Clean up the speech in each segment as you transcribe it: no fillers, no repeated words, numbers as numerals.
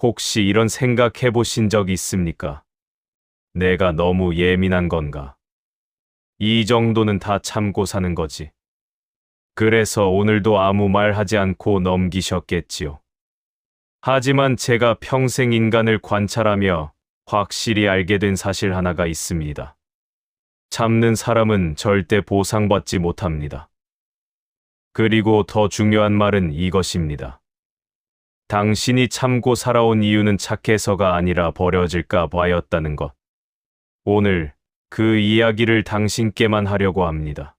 혹시 이런 생각해 보신 적 있습니까? 내가 너무 예민한 건가? 이 정도는 다 참고 사는 거지. 그래서 오늘도 아무 말 하지 않고 넘기셨겠지요. 하지만 제가 평생 인간을 관찰하며 확실히 알게 된 사실 하나가 있습니다. 참는 사람은 절대 보상받지 못합니다. 그리고 더 중요한 말은 이것입니다. 당신이 참고 살아온 이유는 착해서가 아니라 버려질까 봐였다는 것. 오늘 그 이야기를 당신께만 하려고 합니다.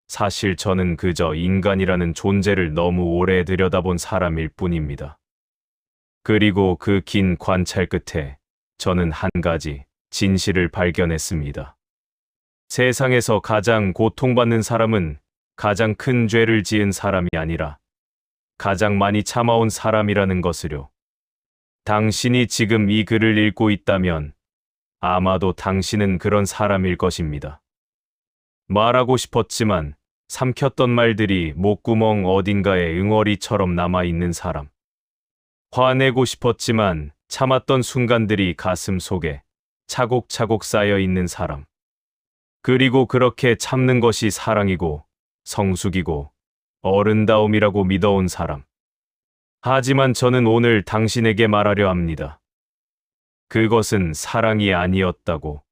사실 저는 그저 인간이라는 존재를 너무 오래 들여다본 사람일 뿐입니다. 그리고 그 긴 관찰 끝에 저는 한 가지 진실을 발견했습니다. 세상에서 가장 고통받는 사람은 가장 큰 죄를 지은 사람이 아니라 가장 많이 참아온 사람이라는 것을요. 당신이 지금 이 글을 읽고 있다면 아마도 당신은 그런 사람일 것입니다. 말하고 싶었지만 삼켰던 말들이 목구멍 어딘가에 응어리처럼 남아있는 사람. 화내고 싶었지만 참았던 순간들이 가슴 속에 차곡차곡 쌓여있는 사람. 그리고 그렇게 참는 것이 사랑이고 성숙이고 어른다움이라고 믿어온 사람. 하지만 저는 오늘 당신에게 말하려 합니다. 그것은 사랑이 아니었다고.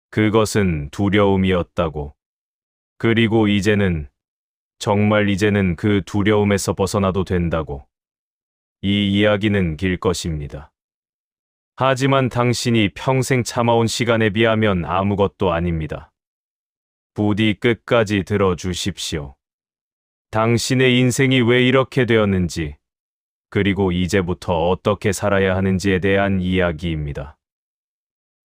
그것은 두려움이었다고. 그리고 이제는, 정말 이제는 그 두려움에서 벗어나도 된다고. 이 이야기는 길 것입니다. 하지만 당신이 평생 참아온 시간에 비하면 아무것도 아닙니다. 부디 끝까지 들어주십시오. 당신의 인생이 왜 이렇게 되었는지, 그리고 이제부터 어떻게 살아야 하는지에 대한 이야기입니다.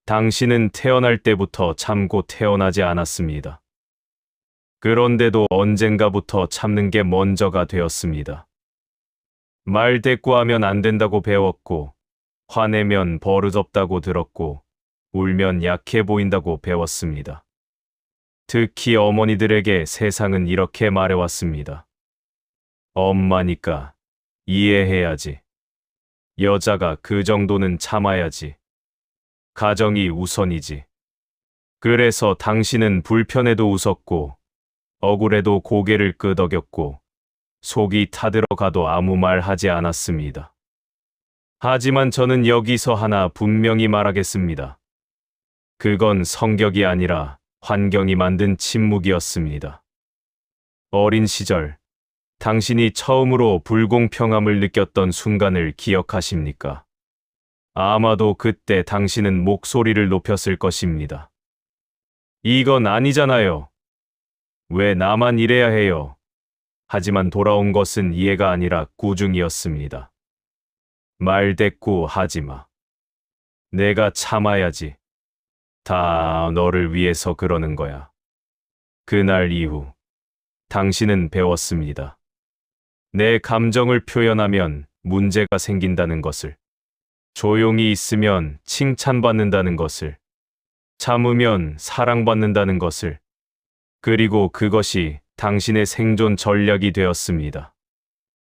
당신은 태어날 때부터 참고 태어나지 않았습니다. 그런데도 언젠가부터 참는 게 먼저가 되었습니다. 말대꾸하면 안 된다고 배웠고, 화내면 버릇없다고 들었고, 울면 약해 보인다고 배웠습니다. 특히 어머니들에게 세상은 이렇게 말해왔습니다. 엄마니까 이해해야지. 여자가 그 정도는 참아야지. 가정이 우선이지. 그래서 당신은 불편해도 웃었고, 억울해도 고개를 끄덕였고, 속이 타들어가도 아무 말 하지 않았습니다. 하지만 저는 여기서 하나 분명히 말하겠습니다. 그건 성격이 아니라 환경이 만든 침묵이었습니다. 어린 시절, 당신이 처음으로 불공평함을 느꼈던 순간을 기억하십니까? 아마도 그때 당신은 목소리를 높였을 것입니다. 이건 아니잖아요. 왜 나만 이래야 해요? 하지만 돌아온 것은 이해가 아니라 꾸중이었습니다. 말대꾸 하지마. 내가 참아야지. 다 너를 위해서 그러는 거야. 그날 이후 당신은 배웠습니다. 내 감정을 표현하면 문제가 생긴다는 것을, 조용히 있으면 칭찬받는다는 것을, 참으면 사랑받는다는 것을, 그리고 그것이 당신의 생존 전략이 되었습니다.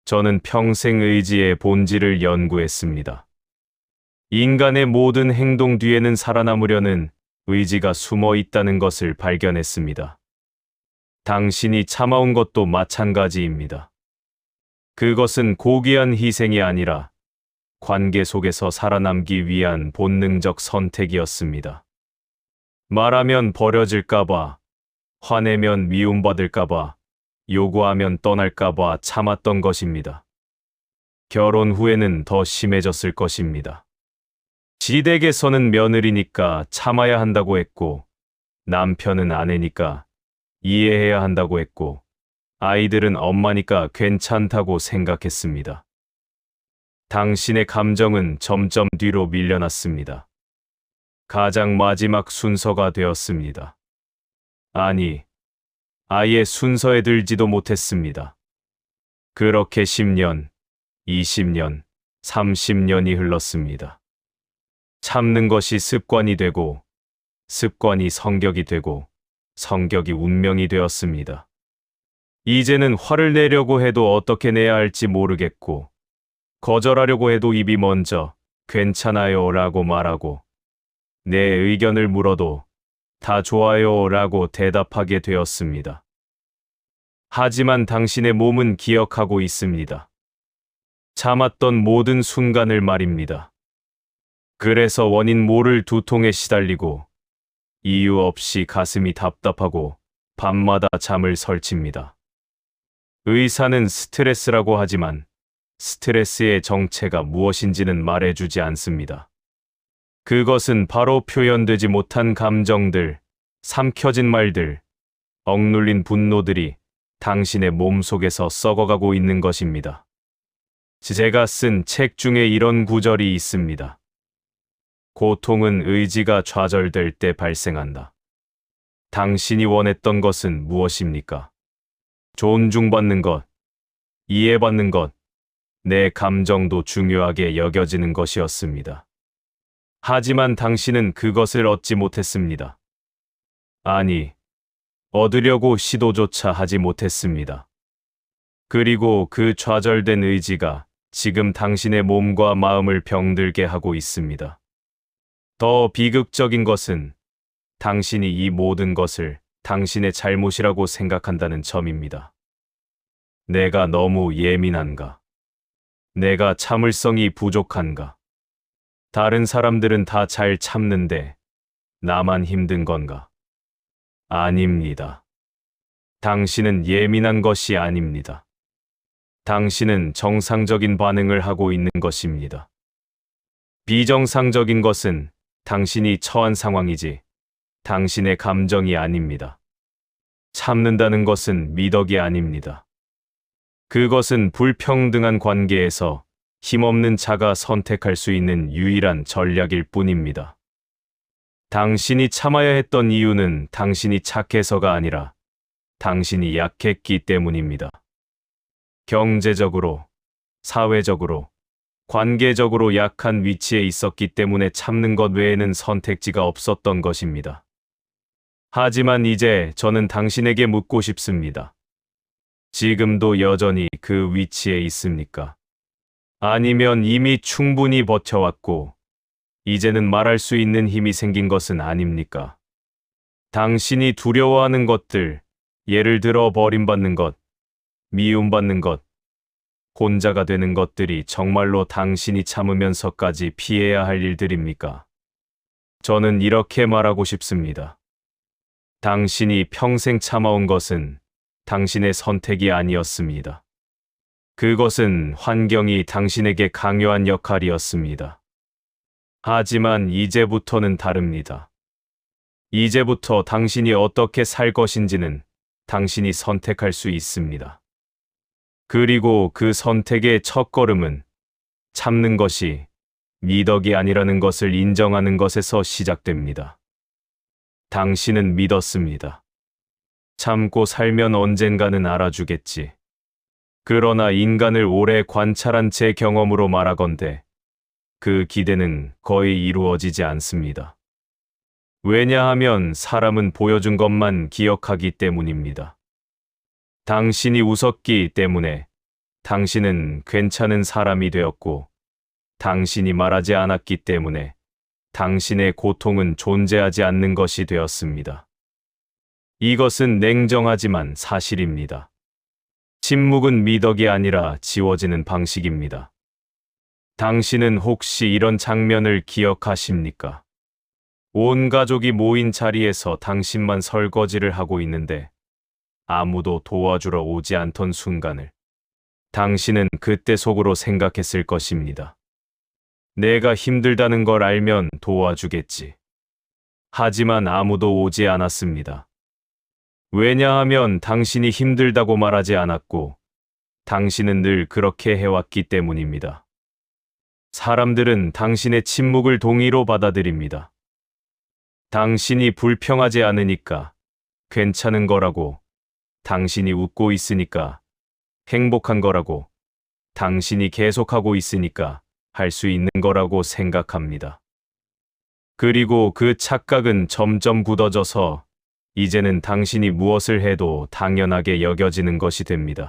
저는 평생 의지의 본질을 연구했습니다. 인간의 모든 행동 뒤에는 살아남으려는 의지가 숨어 있다는 것을 발견했습니다. 당신이 참아온 것도 마찬가지입니다. 그것은 고귀한 희생이 아니라 관계 속에서 살아남기 위한 본능적 선택이었습니다. 말하면 버려질까봐, 화내면 미움받을까봐, 요구하면 떠날까봐 참았던 것입니다. 결혼 후에는 더 심해졌을 것입니다. 시댁에서는 며느리니까 참아야 한다고 했고, 남편은 아내니까 이해해야 한다고 했고, 아이들은 엄마니까 괜찮다고 생각했습니다. 당신의 감정은 점점 뒤로 밀려났습니다. 가장 마지막 순서가 되었습니다. 아니, 아예 순서에 들지도 못했습니다. 그렇게 10년, 20년, 30년이 흘렀습니다. 참는 것이 습관이 되고, 습관이 성격이 되고, 성격이 운명이 되었습니다. 이제는 화를 내려고 해도 어떻게 내야 할지 모르겠고, 거절하려고 해도 입이 먼저 괜찮아요 라고 말하고 내 의견을 물어도 다 좋아요 라고 대답하게 되었습니다. 하지만 당신의 몸은 기억하고 있습니다. 참았던 모든 순간을 말입니다. 그래서 원인 모를 두통에 시달리고 이유 없이 가슴이 답답하고 밤마다 잠을 설칩니다. 의사는 스트레스라고 하지만 스트레스의 정체가 무엇인지는 말해주지 않습니다. 그것은 바로 표현되지 못한 감정들, 삼켜진 말들, 억눌린 분노들이 당신의 몸속에서 썩어가고 있는 것입니다. 제가 쓴 책 중에 이런 구절이 있습니다. 고통은 의지가 좌절될 때 발생한다. 당신이 원했던 것은 무엇입니까? 존중받는 것, 이해받는 것, 내 감정도 중요하게 여겨지는 것이었습니다. 하지만 당신은 그것을 얻지 못했습니다. 아니, 얻으려고 시도조차 하지 못했습니다. 그리고 그 좌절된 의지가 지금 당신의 몸과 마음을 병들게 하고 있습니다. 더 비극적인 것은 당신이 이 모든 것을 당신의 잘못이라고 생각한다는 점입니다. 내가 너무 예민한가? 내가 참을성이 부족한가? 다른 사람들은 다 잘 참는데 나만 힘든 건가? 아닙니다. 당신은 예민한 것이 아닙니다. 당신은 정상적인 반응을 하고 있는 것입니다. 비정상적인 것은 당신이 처한 상황이지 당신의 감정이 아닙니다. 참는다는 것은 미덕이 아닙니다. 그것은 불평등한 관계에서 힘없는 자가 선택할 수 있는 유일한 전략일 뿐입니다. 당신이 참아야 했던 이유는 당신이 착해서가 아니라 당신이 약했기 때문입니다. 경제적으로, 사회적으로, 관계적으로 약한 위치에 있었기 때문에 참는 것 외에는 선택지가 없었던 것입니다. 하지만 이제 저는 당신에게 묻고 싶습니다. 지금도 여전히 그 위치에 있습니까? 아니면 이미 충분히 버텨왔고 이제는 말할 수 있는 힘이 생긴 것은 아닙니까? 당신이 두려워하는 것들, 예를 들어 버림받는 것, 미움받는 것, 혼자가 되는 것들이 정말로 당신이 참으면서까지 피해야 할 일들입니까? 저는 이렇게 말하고 싶습니다. 당신이 평생 참아온 것은 당신의 선택이 아니었습니다. 그것은 환경이 당신에게 강요한 역할이었습니다. 하지만 이제부터는 다릅니다. 이제부터 당신이 어떻게 살 것인지는 당신이 선택할 수 있습니다. 그리고 그 선택의 첫걸음은 참는 것이 미덕이 아니라는 것을 인정하는 것에서 시작됩니다. 당신은 믿었습니다. 참고 살면 언젠가는 알아주겠지. 그러나 인간을 오래 관찰한 제 경험으로 말하건대 그 기대는 거의 이루어지지 않습니다. 왜냐하면 사람은 보여준 것만 기억하기 때문입니다. 당신이 웃었기 때문에 당신은 괜찮은 사람이 되었고, 당신이 말하지 않았기 때문에 당신의 고통은 존재하지 않는 것이 되었습니다. 이것은 냉정하지만 사실입니다. 침묵은 미덕이 아니라 지워지는 방식입니다. 당신은 혹시 이런 장면을 기억하십니까? 온 가족이 모인 자리에서 당신만 설거지를 하고 있는데 아무도 도와주러 오지 않던 순간을 당신은 그때 속으로 생각했을 것입니다. 내가 힘들다는 걸 알면 도와주겠지. 하지만 아무도 오지 않았습니다. 왜냐하면 당신이 힘들다고 말하지 않았고 당신은 늘 그렇게 해왔기 때문입니다. 사람들은 당신의 침묵을 동의로 받아들입니다. 당신이 불평하지 않으니까 괜찮은 거라고, 당신이 웃고 있으니까 행복한 거라고, 당신이 계속하고 있으니까 할 수 있는 거라고 생각합니다. 그리고 그 착각은 점점 굳어져서 이제는 당신이 무엇을 해도 당연하게 여겨지는 것이 됩니다.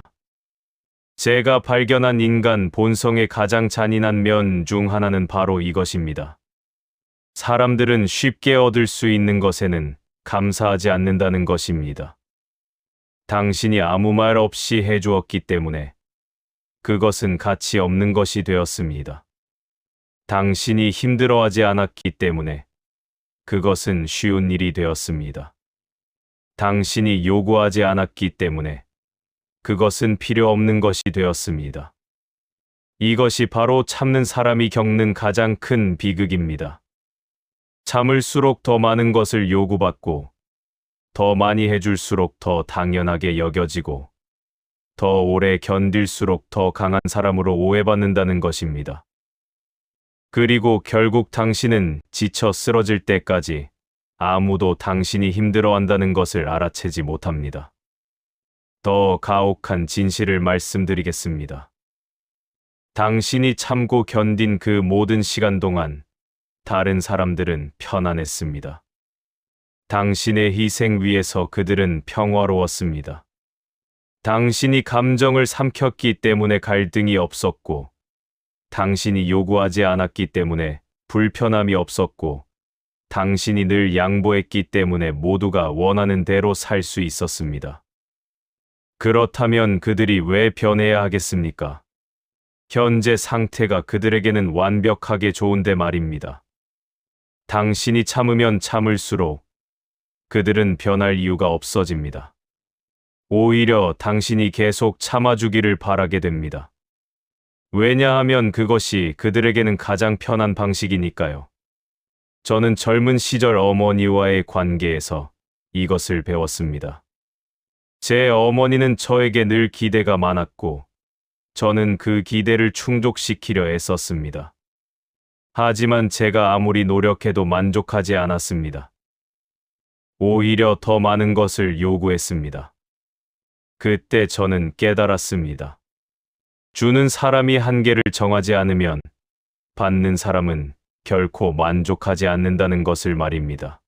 제가 발견한 인간 본성의 가장 잔인한 면 중 하나는 바로 이것입니다. 사람들은 쉽게 얻을 수 있는 것에는 감사하지 않는다는 것입니다. 당신이 아무 말 없이 해주었기 때문에 그것은 가치 없는 것이 되었습니다. 당신이 힘들어하지 않았기 때문에 그것은 쉬운 일이 되었습니다. 당신이 요구하지 않았기 때문에 그것은 필요 없는 것이 되었습니다. 이것이 바로 참는 사람이 겪는 가장 큰 비극입니다. 참을수록 더 많은 것을 요구받고, 더 많이 해줄수록 더 당연하게 여겨지고, 더 오래 견딜수록 더 강한 사람으로 오해받는다는 것입니다. 그리고 결국 당신은 지쳐 쓰러질 때까지 아무도 당신이 힘들어한다는 것을 알아채지 못합니다. 더 가혹한 진실을 말씀드리겠습니다. 당신이 참고 견딘 그 모든 시간 동안 다른 사람들은 편안했습니다. 당신의 희생 위에서 그들은 평화로웠습니다. 당신이 감정을 삼켰기 때문에 갈등이 없었고, 당신이 요구하지 않았기 때문에 불편함이 없었고, 당신이 늘 양보했기 때문에 모두가 원하는 대로 살 수 있었습니다. 그렇다면 그들이 왜 변해야 하겠습니까? 현재 상태가 그들에게는 완벽하게 좋은데 말입니다. 당신이 참으면 참을수록 그들은 변할 이유가 없어집니다. 오히려 당신이 계속 참아주기를 바라게 됩니다. 왜냐하면 그것이 그들에게는 가장 편한 방식이니까요. 저는 젊은 시절 어머니와의 관계에서 이것을 배웠습니다. 제 어머니는 저에게 늘 기대가 많았고, 저는 그 기대를 충족시키려 애썼습니다. 하지만 제가 아무리 노력해도 만족하지 않았습니다. 오히려 더 많은 것을 요구했습니다. 그때 저는 깨달았습니다. 주는 사람이 한계를 정하지 않으면 받는 사람은 결코 만족하지 않는다는 것을 말입니다.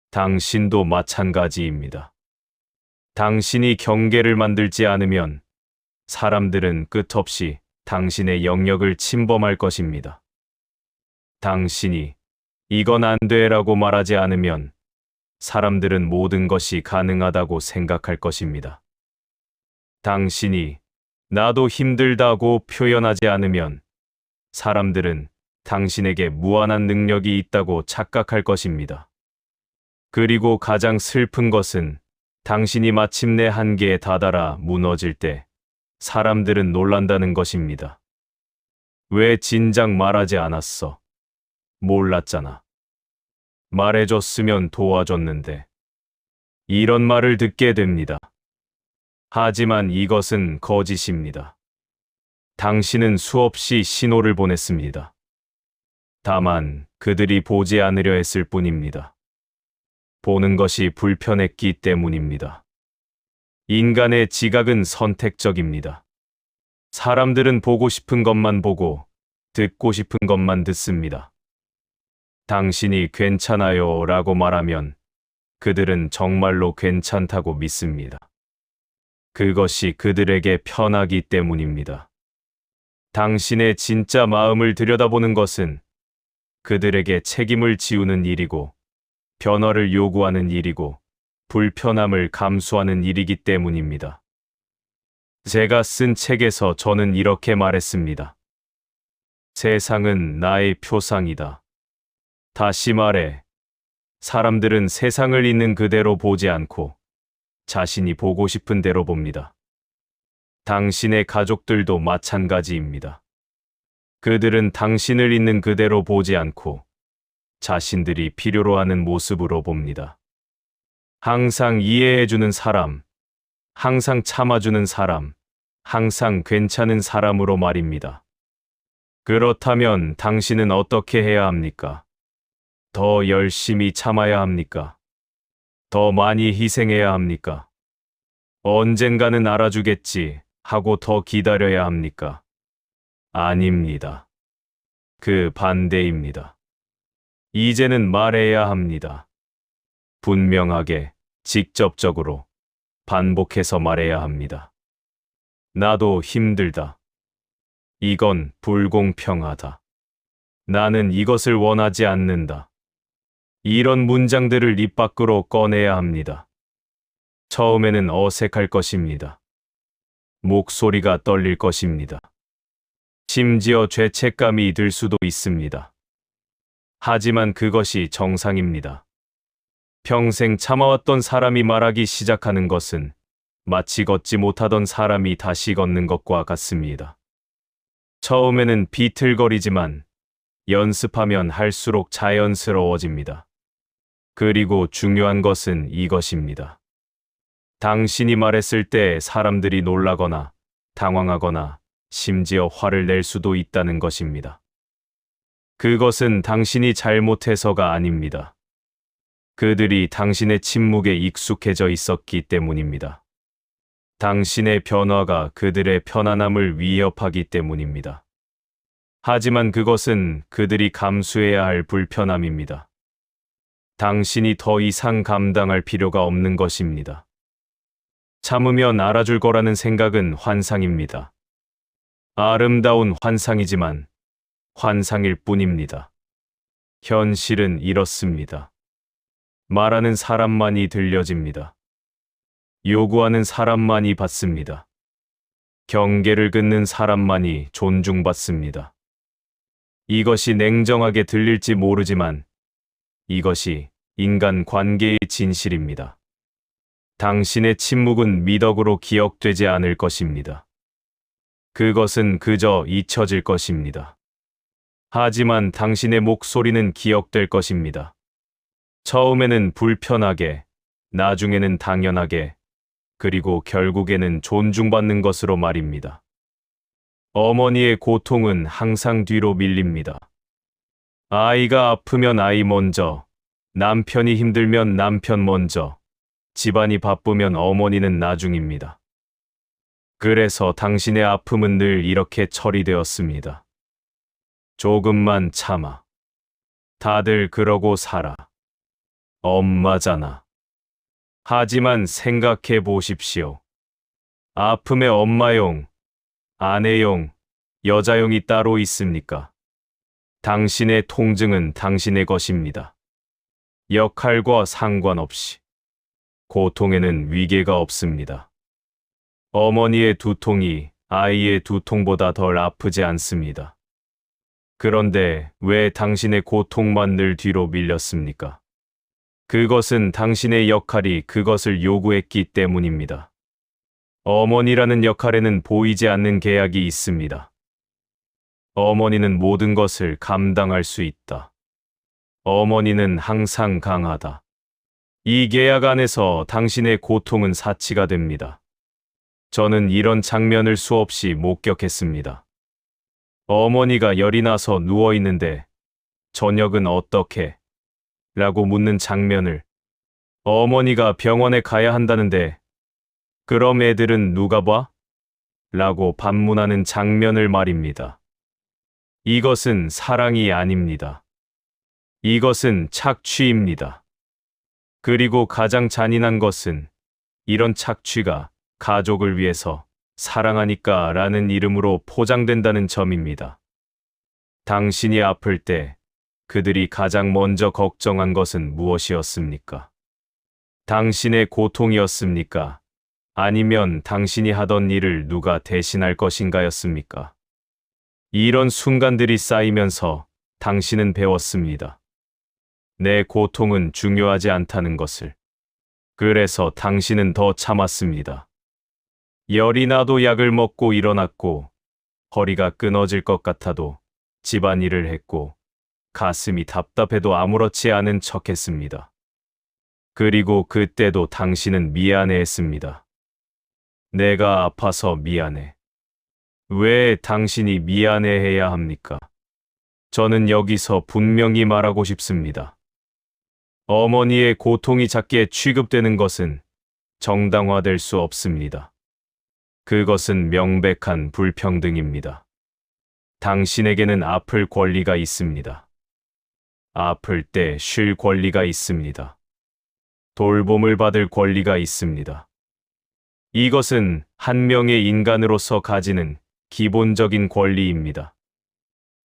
당신도 마찬가지입니다. 당신이 경계를 만들지 않으면 사람들은 끝없이 당신의 영역을 침범할 것입니다. 당신이 이건 안 돼라고 말하지 않으면 사람들은 모든 것이 가능하다고 생각할 것입니다. 당신이 나도 힘들다고 표현하지 않으면 사람들은 당신에게 무한한 능력이 있다고 착각할 것입니다. 그리고 가장 슬픈 것은 당신이 마침내 한계에 다다라 무너질 때 사람들은 놀란다는 것입니다. 왜 진작 말하지 않았어? 몰랐잖아. 말해줬으면 도와줬는데. 이런 말을 듣게 됩니다. 하지만 이것은 거짓입니다. 당신은 수없이 신호를 보냈습니다. 다만 그들이 보지 않으려 했을 뿐입니다. 보는 것이 불편했기 때문입니다. 인간의 지각은 선택적입니다. 사람들은 보고 싶은 것만 보고 듣고 싶은 것만 듣습니다. 당신이 괜찮아요 라고 말하면 그들은 정말로 괜찮다고 믿습니다. 그것이 그들에게 편하기 때문입니다. 당신의 진짜 마음을 들여다보는 것은 그들에게 책임을 지우는 일이고 변화를 요구하는 일이고 불편함을 감수하는 일이기 때문입니다. 제가 쓴 책에서 저는 이렇게 말했습니다. 세상은 나의 표상이다. 다시 말해, 사람들은 세상을 있는 그대로 보지 않고 자신이 보고 싶은 대로 봅니다. 당신의 가족들도 마찬가지입니다. 그들은 당신을 있는 그대로 보지 않고 자신들이 필요로 하는 모습으로 봅니다. 항상 이해해주는 사람, 항상 참아주는 사람, 항상 괜찮은 사람으로 말입니다. 그렇다면 당신은 어떻게 해야 합니까? 더 열심히 참아야 합니까? 더 많이 희생해야 합니까? 언젠가는 알아주겠지 하고 더 기다려야 합니까? 아닙니다. 그 반대입니다. 이제는 말해야 합니다. 분명하게, 직접적으로, 반복해서 말해야 합니다. 나도 힘들다. 이건 불공평하다. 나는 이것을 원하지 않는다. 이런 문장들을 입 밖으로 꺼내야 합니다. 처음에는 어색할 것입니다. 목소리가 떨릴 것입니다. 심지어 죄책감이 들 수도 있습니다. 하지만 그것이 정상입니다. 평생 참아왔던 사람이 말하기 시작하는 것은 마치 걷지 못하던 사람이 다시 걷는 것과 같습니다. 처음에는 비틀거리지만 연습하면 할수록 자연스러워집니다. 그리고 중요한 것은 이것입니다. 당신이 말했을 때 사람들이 놀라거나 당황하거나 심지어 화를 낼 수도 있다는 것입니다. 그것은 당신이 잘못해서가 아닙니다. 그들이 당신의 침묵에 익숙해져 있었기 때문입니다. 당신의 변화가 그들의 편안함을 위협하기 때문입니다. 하지만 그것은 그들이 감수해야 할 불편함입니다. 당신이 더 이상 감당할 필요가 없는 것입니다. 참으면 알아줄 거라는 생각은 환상입니다. 아름다운 환상이지만 환상일 뿐입니다. 현실은 이렇습니다. 말하는 사람만이 들려집니다. 요구하는 사람만이 받습니다. 경계를 긋는 사람만이 존중받습니다. 이것이 냉정하게 들릴지 모르지만 이것이 인간 관계의 진실입니다. 당신의 침묵은 미덕으로 기억되지 않을 것입니다. 그것은 그저 잊혀질 것입니다. 하지만 당신의 목소리는 기억될 것입니다. 처음에는 불편하게, 나중에는 당연하게, 그리고 결국에는 존중받는 것으로 말입니다. 어머니의 고통은 항상 뒤로 밀립니다. 아이가 아프면 아이 먼저, 남편이 힘들면 남편 먼저, 집안이 바쁘면 어머니는 나중입니다. 그래서 당신의 아픔은 늘 이렇게 처리되었습니다. 조금만 참아. 다들 그러고 살아. 엄마잖아. 하지만 생각해 보십시오. 아픔의 엄마용, 아내용, 여자용이 따로 있습니까? 당신의 통증은 당신의 것입니다. 역할과 상관없이. 고통에는 위계가 없습니다. 어머니의 두통이 아이의 두통보다 덜 아프지 않습니다. 그런데 왜 당신의 고통만 늘 뒤로 밀렸습니까? 그것은 당신의 역할이 그것을 요구했기 때문입니다. 어머니라는 역할에는 보이지 않는 계약이 있습니다. 어머니는 모든 것을 감당할 수 있다. 어머니는 항상 강하다. 이 계약 안에서 당신의 고통은 사치가 됩니다. 저는 이런 장면을 수없이 목격했습니다. 어머니가 열이 나서 누워있는데 저녁은 어떻게? 라고 묻는 장면을, 어머니가 병원에 가야 한다는데 그럼 애들은 누가 봐? 라고 반문하는 장면을 말입니다. 이것은 사랑이 아닙니다. 이것은 착취입니다. 그리고 가장 잔인한 것은 이런 착취가 가족을 위해서 사랑하니까 라는 이름으로 포장된다는 점입니다. 당신이 아플 때 그들이 가장 먼저 걱정한 것은 무엇이었습니까? 당신의 고통이었습니까? 아니면 당신이 하던 일을 누가 대신할 것인가였습니까? 이런 순간들이 쌓이면서 당신은 배웠습니다. 내 고통은 중요하지 않다는 것을. 그래서 당신은 더 참았습니다. 열이 나도 약을 먹고 일어났고, 허리가 끊어질 것 같아도 집안일을 했고, 가슴이 답답해도 아무렇지 않은 척했습니다. 그리고 그때도 당신은 미안해했습니다. 내가 아파서 미안해. 왜 당신이 미안해해야 합니까? 저는 여기서 분명히 말하고 싶습니다. 어머니의 고통이 작게 취급되는 것은 정당화될 수 없습니다. 그것은 명백한 불평등입니다. 당신에게는 아플 권리가 있습니다. 아플 때 쉴 권리가 있습니다. 돌봄을 받을 권리가 있습니다. 이것은 한 명의 인간으로서 가지는 기본적인 권리입니다.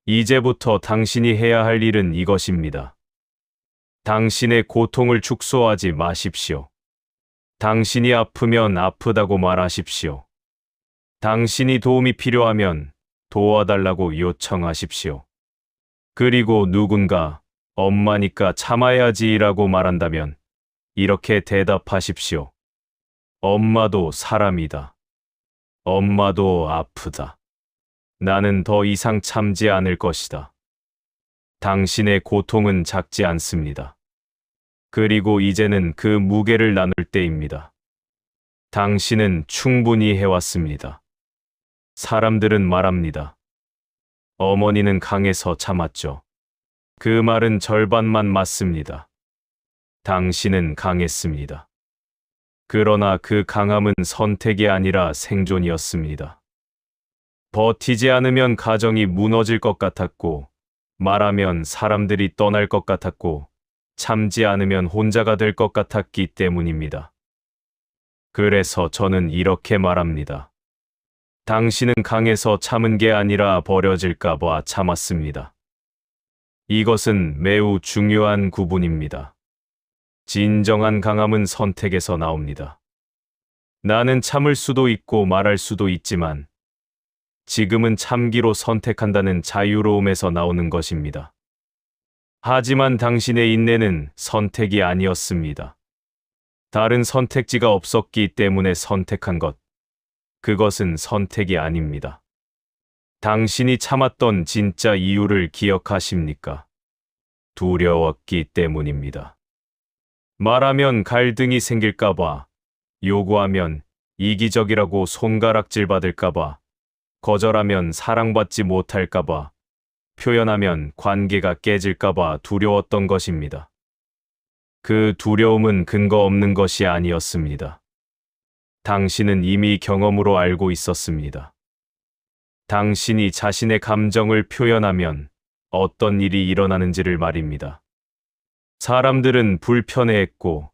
이제부터 당신이 해야 할 일은 이것입니다. 당신의 고통을 축소하지 마십시오. 당신이 아프면 아프다고 말하십시오. 당신이 도움이 필요하면 도와달라고 요청하십시오. 그리고 누군가 엄마니까 참아야지라고 말한다면 이렇게 대답하십시오. 엄마도 사람이다. 엄마도 아프다. 나는 더 이상 참지 않을 것이다. 당신의 고통은 작지 않습니다. 그리고 이제는 그 무게를 나눌 때입니다. 당신은 충분히 해왔습니다. 사람들은 말합니다. 어머니는 강해서 참았죠. 그 말은 절반만 맞습니다. 당신은 강했습니다. 그러나 그 강함은 선택이 아니라 생존이었습니다. 버티지 않으면 가정이 무너질 것 같았고, 말하면 사람들이 떠날 것 같았고, 참지 않으면 혼자가 될 것 같았기 때문입니다. 그래서 저는 이렇게 말합니다. 당신은 강해서 참은 게 아니라 버려질까 봐 참았습니다. 이것은 매우 중요한 구분입니다. 진정한 강함은 선택에서 나옵니다. 나는 참을 수도 있고 말할 수도 있지만 지금은 참기로 선택한다는 자유로움에서 나오는 것입니다. 하지만 당신의 인내는 선택이 아니었습니다. 다른 선택지가 없었기 때문에 선택한 것. 그것은 선택이 아닙니다. 당신이 참았던 진짜 이유를 기억하십니까? 두려웠기 때문입니다. 말하면 갈등이 생길까봐, 요구하면 이기적이라고 손가락질 받을까봐, 거절하면 사랑받지 못할까봐, 표현하면 관계가 깨질까봐 두려웠던 것입니다. 그 두려움은 근거 없는 것이 아니었습니다. 당신은 이미 경험으로 알고 있었습니다. 당신이 자신의 감정을 표현하면 어떤 일이 일어나는지를 말입니다. 사람들은 불편해했고,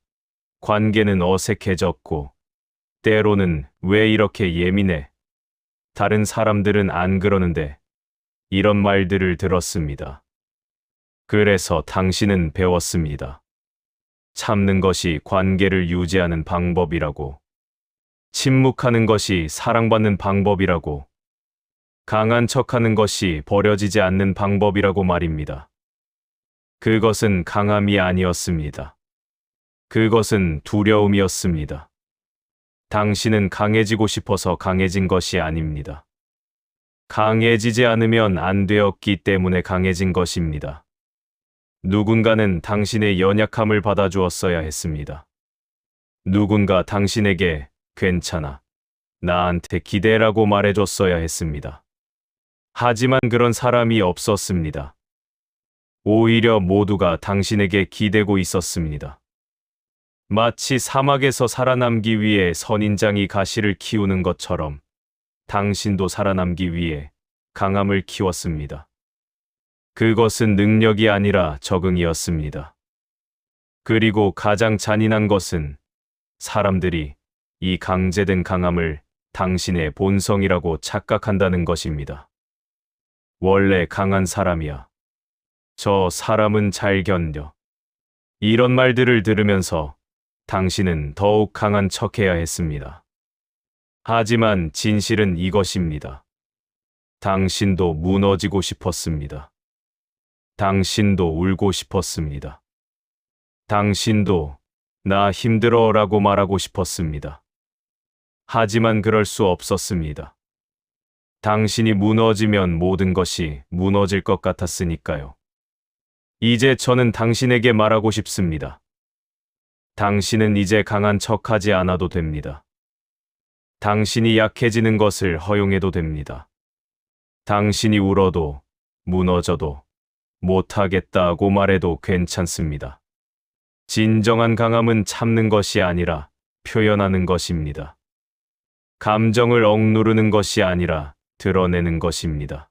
관계는 어색해졌고, 때로는 왜 이렇게 예민해? 다른 사람들은 안 그러는데, 이런 말들을 들었습니다. 그래서 당신은 배웠습니다. 참는 것이 관계를 유지하는 방법이라고, 침묵하는 것이 사랑받는 방법이라고, 강한 척하는 것이 버려지지 않는 방법이라고 말입니다. 그것은 강함이 아니었습니다. 그것은 두려움이었습니다. 당신은 강해지고 싶어서 강해진 것이 아닙니다. 강해지지 않으면 안 되었기 때문에 강해진 것입니다. 누군가는 당신의 연약함을 받아주었어야 했습니다. 누군가 당신에게 괜찮아, 나한테 기대라고 말해줬어야 했습니다. 하지만 그런 사람이 없었습니다. 오히려 모두가 당신에게 기대고 있었습니다. 마치 사막에서 살아남기 위해 선인장이 가시를 키우는 것처럼 당신도 살아남기 위해 강함을 키웠습니다. 그것은 능력이 아니라 적응이었습니다. 그리고 가장 잔인한 것은 사람들이 이 강제된 강함을 당신의 본성이라고 착각한다는 것입니다. 원래 강한 사람이야. 저 사람은 잘 견뎌. 이런 말들을 들으면서 당신은 더욱 강한 척해야 했습니다. 하지만 진실은 이것입니다. 당신도 무너지고 싶었습니다. 당신도 울고 싶었습니다. 당신도 나 힘들어라고 말하고 싶었습니다. 하지만 그럴 수 없었습니다. 당신이 무너지면 모든 것이 무너질 것 같았으니까요. 이제 저는 당신에게 말하고 싶습니다. 당신은 이제 강한 척하지 않아도 됩니다. 당신이 약해지는 것을 허용해도 됩니다. 당신이 울어도 무너져도 못하겠다고 말해도 괜찮습니다. 진정한 강함은 참는 것이 아니라 표현하는 것입니다. 감정을 억누르는 것이 아니라 드러내는 것입니다.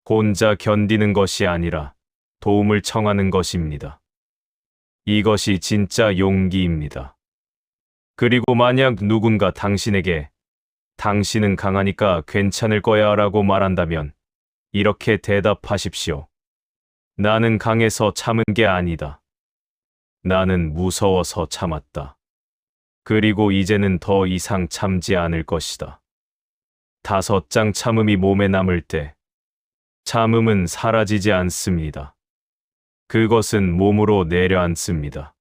혼자 견디는 것이 아니라 도움을 청하는 것입니다. 이것이 진짜 용기입니다. 그리고 만약 누군가 당신에게 당신은 강하니까 괜찮을 거야 라고 말한다면 이렇게 대답하십시오. 나는 강해서 참은 게 아니다. 나는 무서워서 참았다. 그리고 이제는 더 이상 참지 않을 것이다. 5장 참음이 몸에 남을 때 참음은 사라지지 않습니다. 그것은 몸으로 내려앉습니다.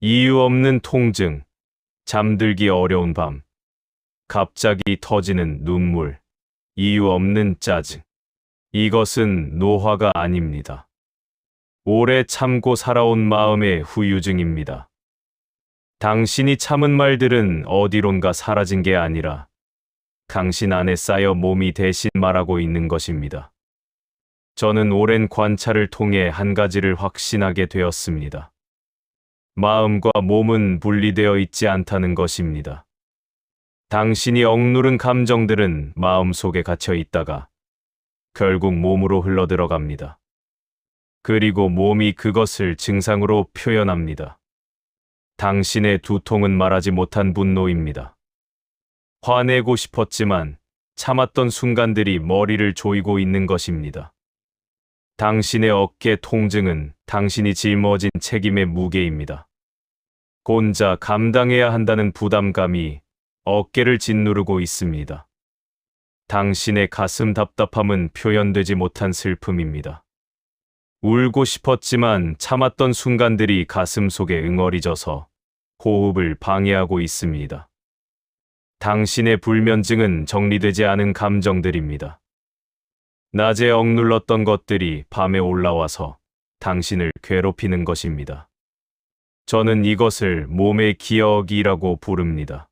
이유 없는 통증, 잠들기 어려운 밤, 갑자기 터지는 눈물, 이유 없는 짜증. 이것은 노화가 아닙니다. 오래 참고 살아온 마음의 후유증입니다. 당신이 참은 말들은 어디론가 사라진 게 아니라 당신 안에 쌓여 몸이 대신 말하고 있는 것입니다. 저는 오랜 관찰을 통해 한 가지를 확신하게 되었습니다. 마음과 몸은 분리되어 있지 않다는 것입니다. 당신이 억누른 감정들은 마음 속에 갇혀 있다가 결국 몸으로 흘러들어갑니다. 그리고 몸이 그것을 증상으로 표현합니다. 당신의 두통은 말하지 못한 분노입니다. 화내고 싶었지만 참았던 순간들이 머리를 조이고 있는 것입니다. 당신의 어깨 통증은 당신이 짊어진 책임의 무게입니다. 혼자 감당해야 한다는 부담감이 어깨를 짓누르고 있습니다. 당신의 가슴 답답함은 표현되지 못한 슬픔입니다. 울고 싶었지만 참았던 순간들이 가슴 속에 응어리져서 호흡을 방해하고 있습니다. 당신의 불면증은 정리되지 않은 감정들입니다. 낮에 억눌렀던 것들이 밤에 올라와서 당신을 괴롭히는 것입니다. 저는 이것을 몸의 기억이라고 부릅니다.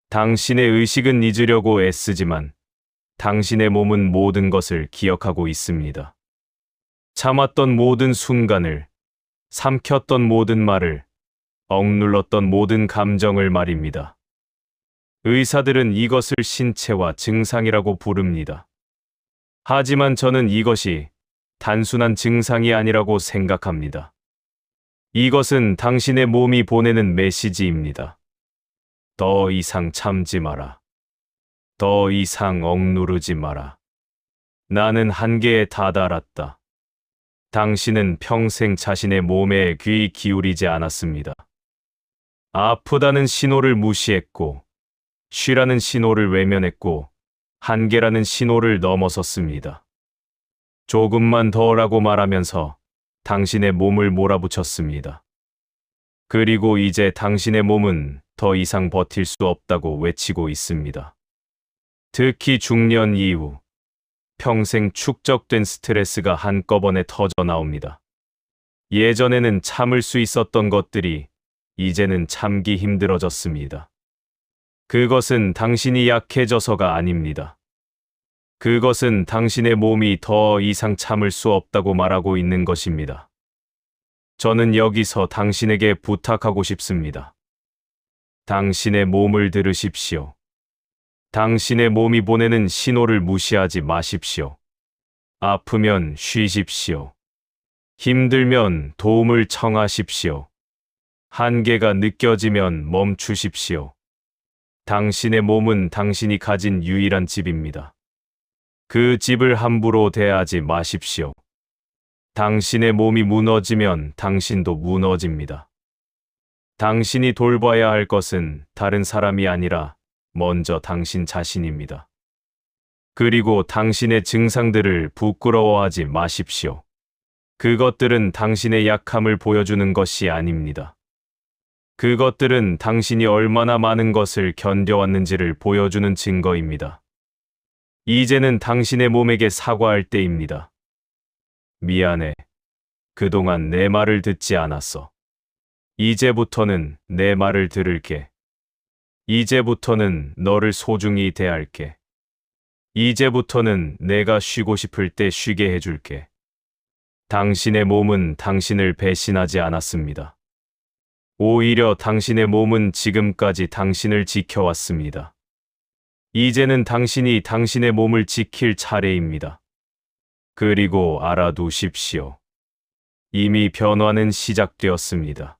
당신의 의식은 잊으려고 애쓰지만 당신의 몸은 모든 것을 기억하고 있습니다. 참았던 모든 순간을, 삼켰던 모든 말을, 억눌렀던 모든 감정을 말입니다. 의사들은 이것을 신체화 증상이라고 부릅니다. 하지만 저는 이것이 단순한 증상이 아니라고 생각합니다. 이것은 당신의 몸이 보내는 메시지입니다. 더 이상 참지 마라. 더 이상 억누르지 마라. 나는 한계에 다다랐다. 당신은 평생 자신의 몸에 귀 기울이지 않았습니다. 아프다는 신호를 무시했고, 쉬라는 신호를 외면했고, 한계라는 신호를 넘어섰습니다. 조금만 더라고 말하면서 당신의 몸을 몰아붙였습니다. 그리고 이제 당신의 몸은 더 이상 버틸 수 없다고 외치고 있습니다. 특히 중년 이후 평생 축적된 스트레스가 한꺼번에 터져 나옵니다. 예전에는 참을 수 있었던 것들이 이제는 참기 힘들어졌습니다. 그것은 당신이 약해져서가 아닙니다. 그것은 당신의 몸이 더 이상 참을 수 없다고 말하고 있는 것입니다. 저는 여기서 당신에게 부탁하고 싶습니다. 당신의 몸을 들으십시오. 당신의 몸이 보내는 신호를 무시하지 마십시오. 아프면 쉬십시오. 힘들면 도움을 청하십시오. 한계가 느껴지면 멈추십시오. 당신의 몸은 당신이 가진 유일한 집입니다. 그 집을 함부로 대하지 마십시오. 당신의 몸이 무너지면 당신도 무너집니다. 당신이 돌봐야 할 것은 다른 사람이 아니라 먼저 당신 자신입니다. 그리고 당신의 증상들을 부끄러워하지 마십시오. 그것들은 당신의 약함을 보여주는 것이 아닙니다. 그것들은 당신이 얼마나 많은 것을 견뎌왔는지를 보여주는 증거입니다. 이제는 당신의 몸에게 사과할 때입니다. 미안해. 그동안 내 말을 듣지 않았어. 이제부터는 내 말을 들을게. 이제부터는 너를 소중히 대할게. 이제부터는 내가 쉬고 싶을 때 쉬게 해줄게. 당신의 몸은 당신을 배신하지 않았습니다. 오히려 당신의 몸은 지금까지 당신을 지켜왔습니다. 이제는 당신이 당신의 몸을 지킬 차례입니다. 그리고 알아두십시오. 이미 변화는 시작되었습니다.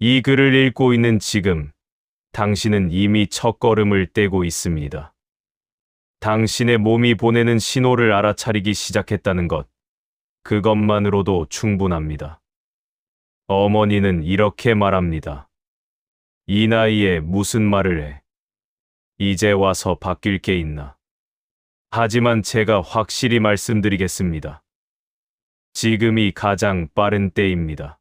이 글을 읽고 있는 지금, 당신은 이미 첫걸음을 떼고 있습니다. 당신의 몸이 보내는 신호를 알아차리기 시작했다는 것, 그것만으로도 충분합니다. 어머니는 이렇게 말합니다. 이 나이에 무슨 말을 해? 이제 와서 바뀔 게 있나? 하지만 제가 확실히 말씀드리겠습니다. 지금이 가장 빠른 때입니다.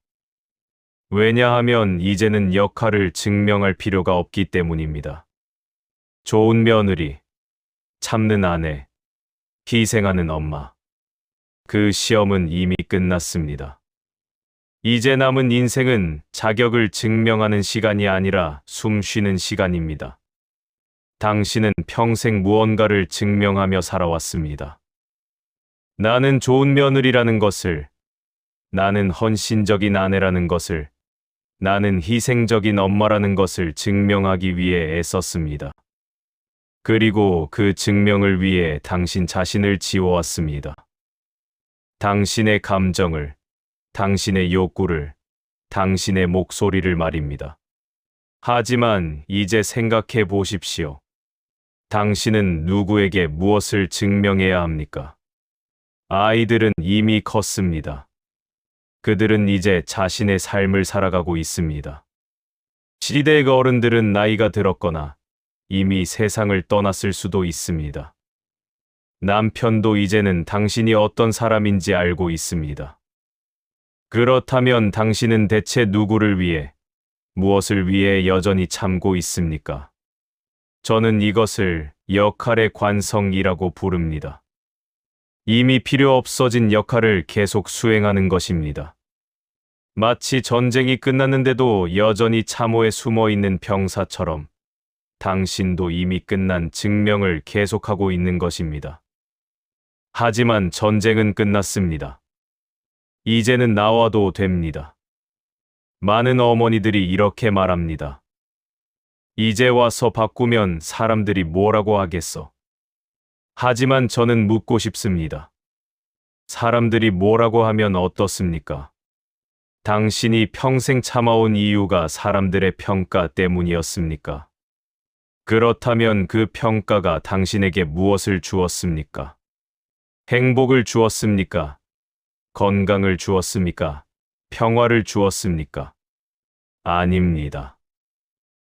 왜냐하면 이제는 역할을 증명할 필요가 없기 때문입니다. 좋은 며느리, 참는 아내, 희생하는 엄마. 그 시험은 이미 끝났습니다. 이제 남은 인생은 자격을 증명하는 시간이 아니라 숨 쉬는 시간입니다. 당신은 평생 무언가를 증명하며 살아왔습니다. 나는 좋은 며느리라는 것을, 나는 헌신적인 아내라는 것을, 나는 희생적인 엄마라는 것을 증명하기 위해 애썼습니다. 그리고 그 증명을 위해 당신 자신을 지워왔습니다. 당신의 감정을, 당신의 욕구를, 당신의 목소리를 말입니다. 하지만 이제 생각해 보십시오. 당신은 누구에게 무엇을 증명해야 합니까? 아이들은 이미 컸습니다. 그들은 이제 자신의 삶을 살아가고 있습니다. 시대의 어른들은 나이가 들었거나 이미 세상을 떠났을 수도 있습니다. 남편도 이제는 당신이 어떤 사람인지 알고 있습니다. 그렇다면 당신은 대체 누구를 위해, 무엇을 위해 여전히 참고 있습니까? 저는 이것을 역할의 관성이라고 부릅니다. 이미 필요 없어진 역할을 계속 수행하는 것입니다. 마치 전쟁이 끝났는데도 여전히 참호에 숨어 있는 병사처럼 당신도 이미 끝난 증명을 계속하고 있는 것입니다. 하지만 전쟁은 끝났습니다. 이제는 나와도 됩니다. 많은 어머니들이 이렇게 말합니다. 이제 와서 바꾸면 사람들이 뭐라고 하겠어? 하지만 저는 묻고 싶습니다. 사람들이 뭐라고 하면 어떻습니까? 당신이 평생 참아온 이유가 사람들의 평가 때문이었습니까? 그렇다면 그 평가가 당신에게 무엇을 주었습니까? 행복을 주었습니까? 건강을 주었습니까? 평화를 주었습니까? 아닙니다.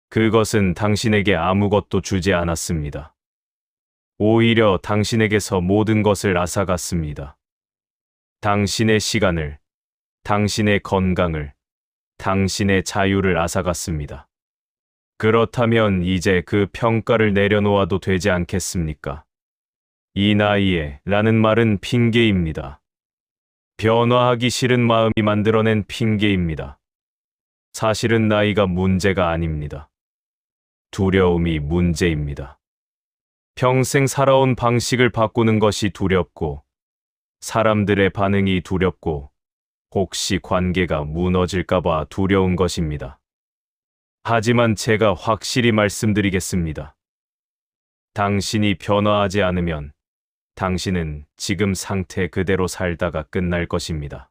그것은 당신에게 아무것도 주지 않았습니다. 오히려 당신에게서 모든 것을 앗아갔습니다. 당신의 시간을, 당신의 건강을, 당신의 자유를 앗아갔습니다. 그렇다면 이제 그 평가를 내려놓아도 되지 않겠습니까? 이 나이에 라는 말은 핑계입니다. 변화하기 싫은 마음이 만들어낸 핑계입니다. 사실은 나이가 문제가 아닙니다. 두려움이 문제입니다. 평생 살아온 방식을 바꾸는 것이 두렵고, 사람들의 반응이 두렵고, 혹시 관계가 무너질까봐 두려운 것입니다. 하지만 제가 확실히 말씀드리겠습니다. 당신이 변화하지 않으면 당신은 지금 상태 그대로 살다가 끝날 것입니다.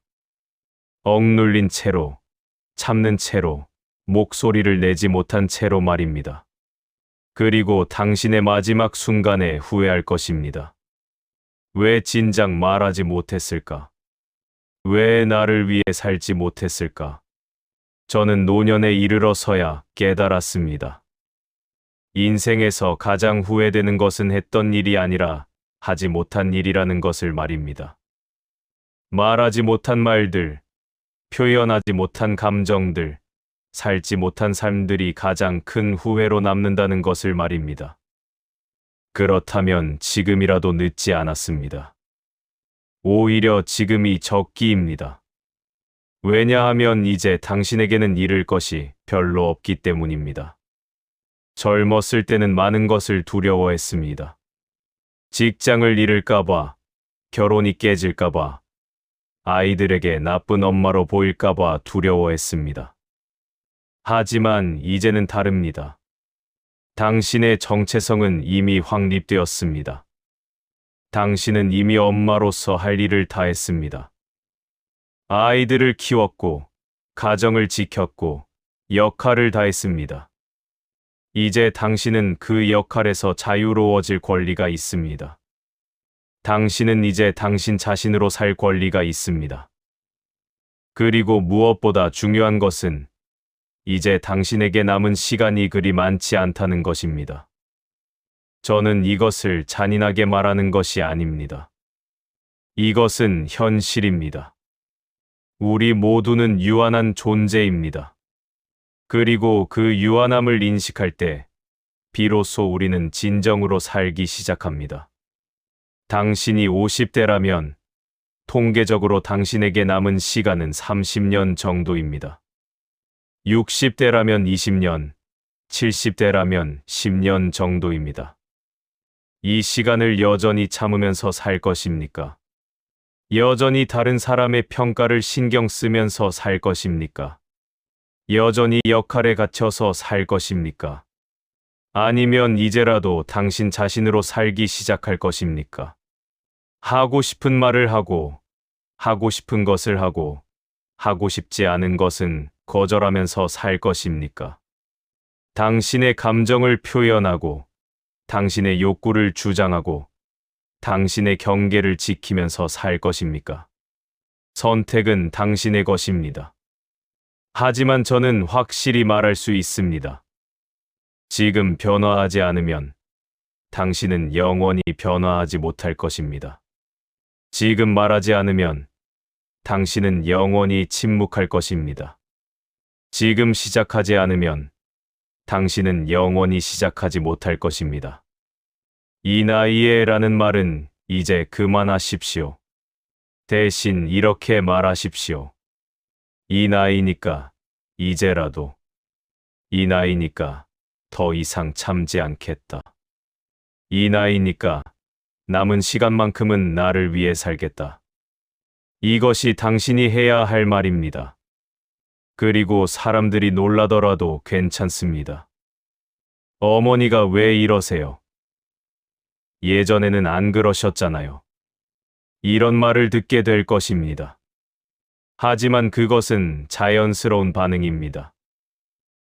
억눌린 채로, 참는 채로, 목소리를 내지 못한 채로 말입니다. 그리고 당신의 마지막 순간에 후회할 것입니다. 왜 진작 말하지 못했을까? 왜 나를 위해 살지 못했을까? 저는 노년에 이르러서야 깨달았습니다. 인생에서 가장 후회되는 것은 했던 일이 아니라 하지 못한 일이라는 것을 말입니다. 말하지 못한 말들, 표현하지 못한 감정들, 살지 못한 삶들이 가장 큰 후회로 남는다는 것을 말입니다. 그렇다면 지금이라도 늦지 않았습니다. 오히려 지금이 적기입니다. 왜냐하면 이제 당신에게는 잃을 것이 별로 없기 때문입니다. 젊었을 때는 많은 것을 두려워했습니다. 직장을 잃을까봐, 결혼이 깨질까봐, 아이들에게 나쁜 엄마로 보일까봐 두려워했습니다. 하지만 이제는 다릅니다. 당신의 정체성은 이미 확립되었습니다. 당신은 이미 엄마로서 할 일을 다 했습니다. 아이들을 키웠고, 가정을 지켰고, 역할을 다했습니다. 이제 당신은 그 역할에서 자유로워질 권리가 있습니다. 당신은 이제 당신 자신으로 살 권리가 있습니다. 그리고 무엇보다 중요한 것은 이제 당신에게 남은 시간이 그리 많지 않다는 것입니다. 저는 이것을 잔인하게 말하는 것이 아닙니다. 이것은 현실입니다. 우리 모두는 유한한 존재입니다. 그리고 그 유한함을 인식할 때 비로소 우리는 진정으로 살기 시작합니다. 당신이 50대라면 통계적으로 당신에게 남은 시간은 30년 정도입니다. 60대라면 20년, 70대라면 10년 정도입니다. 이 시간을 여전히 참으면서 살 것입니까? 여전히 다른 사람의 평가를 신경 쓰면서 살 것입니까? 여전히 역할에 갇혀서 살 것입니까? 아니면 이제라도 당신 자신으로 살기 시작할 것입니까? 하고 싶은 말을 하고, 하고 싶은 것을 하고, 하고 싶지 않은 것은 거절하면서 살 것입니까? 당신의 감정을 표현하고, 당신의 욕구를 주장하고, 당신의 경계를 지키면서 살 것입니까? 선택은 당신의 것입니다. 하지만 저는 확실히 말할 수 있습니다. 지금 변화하지 않으면 당신은 영원히 변화하지 못할 것입니다. 지금 말하지 않으면 당신은 영원히 침묵할 것입니다. 지금 시작하지 않으면 당신은 영원히 시작하지 못할 것입니다. 이 나이에 라는 말은 이제 그만하십시오. 대신 이렇게 말하십시오. 이 나이니까 이제라도. 이 나이니까 더 이상 참지 않겠다. 이 나이니까 남은 시간만큼은 나를 위해 살겠다. 이것이 당신이 해야 할 말입니다. 그리고 사람들이 놀라더라도 괜찮습니다. 어머니가 왜 이러세요? 예전에는 안 그러셨잖아요. 이런 말을 듣게 될 것입니다. 하지만 그것은 자연스러운 반응입니다.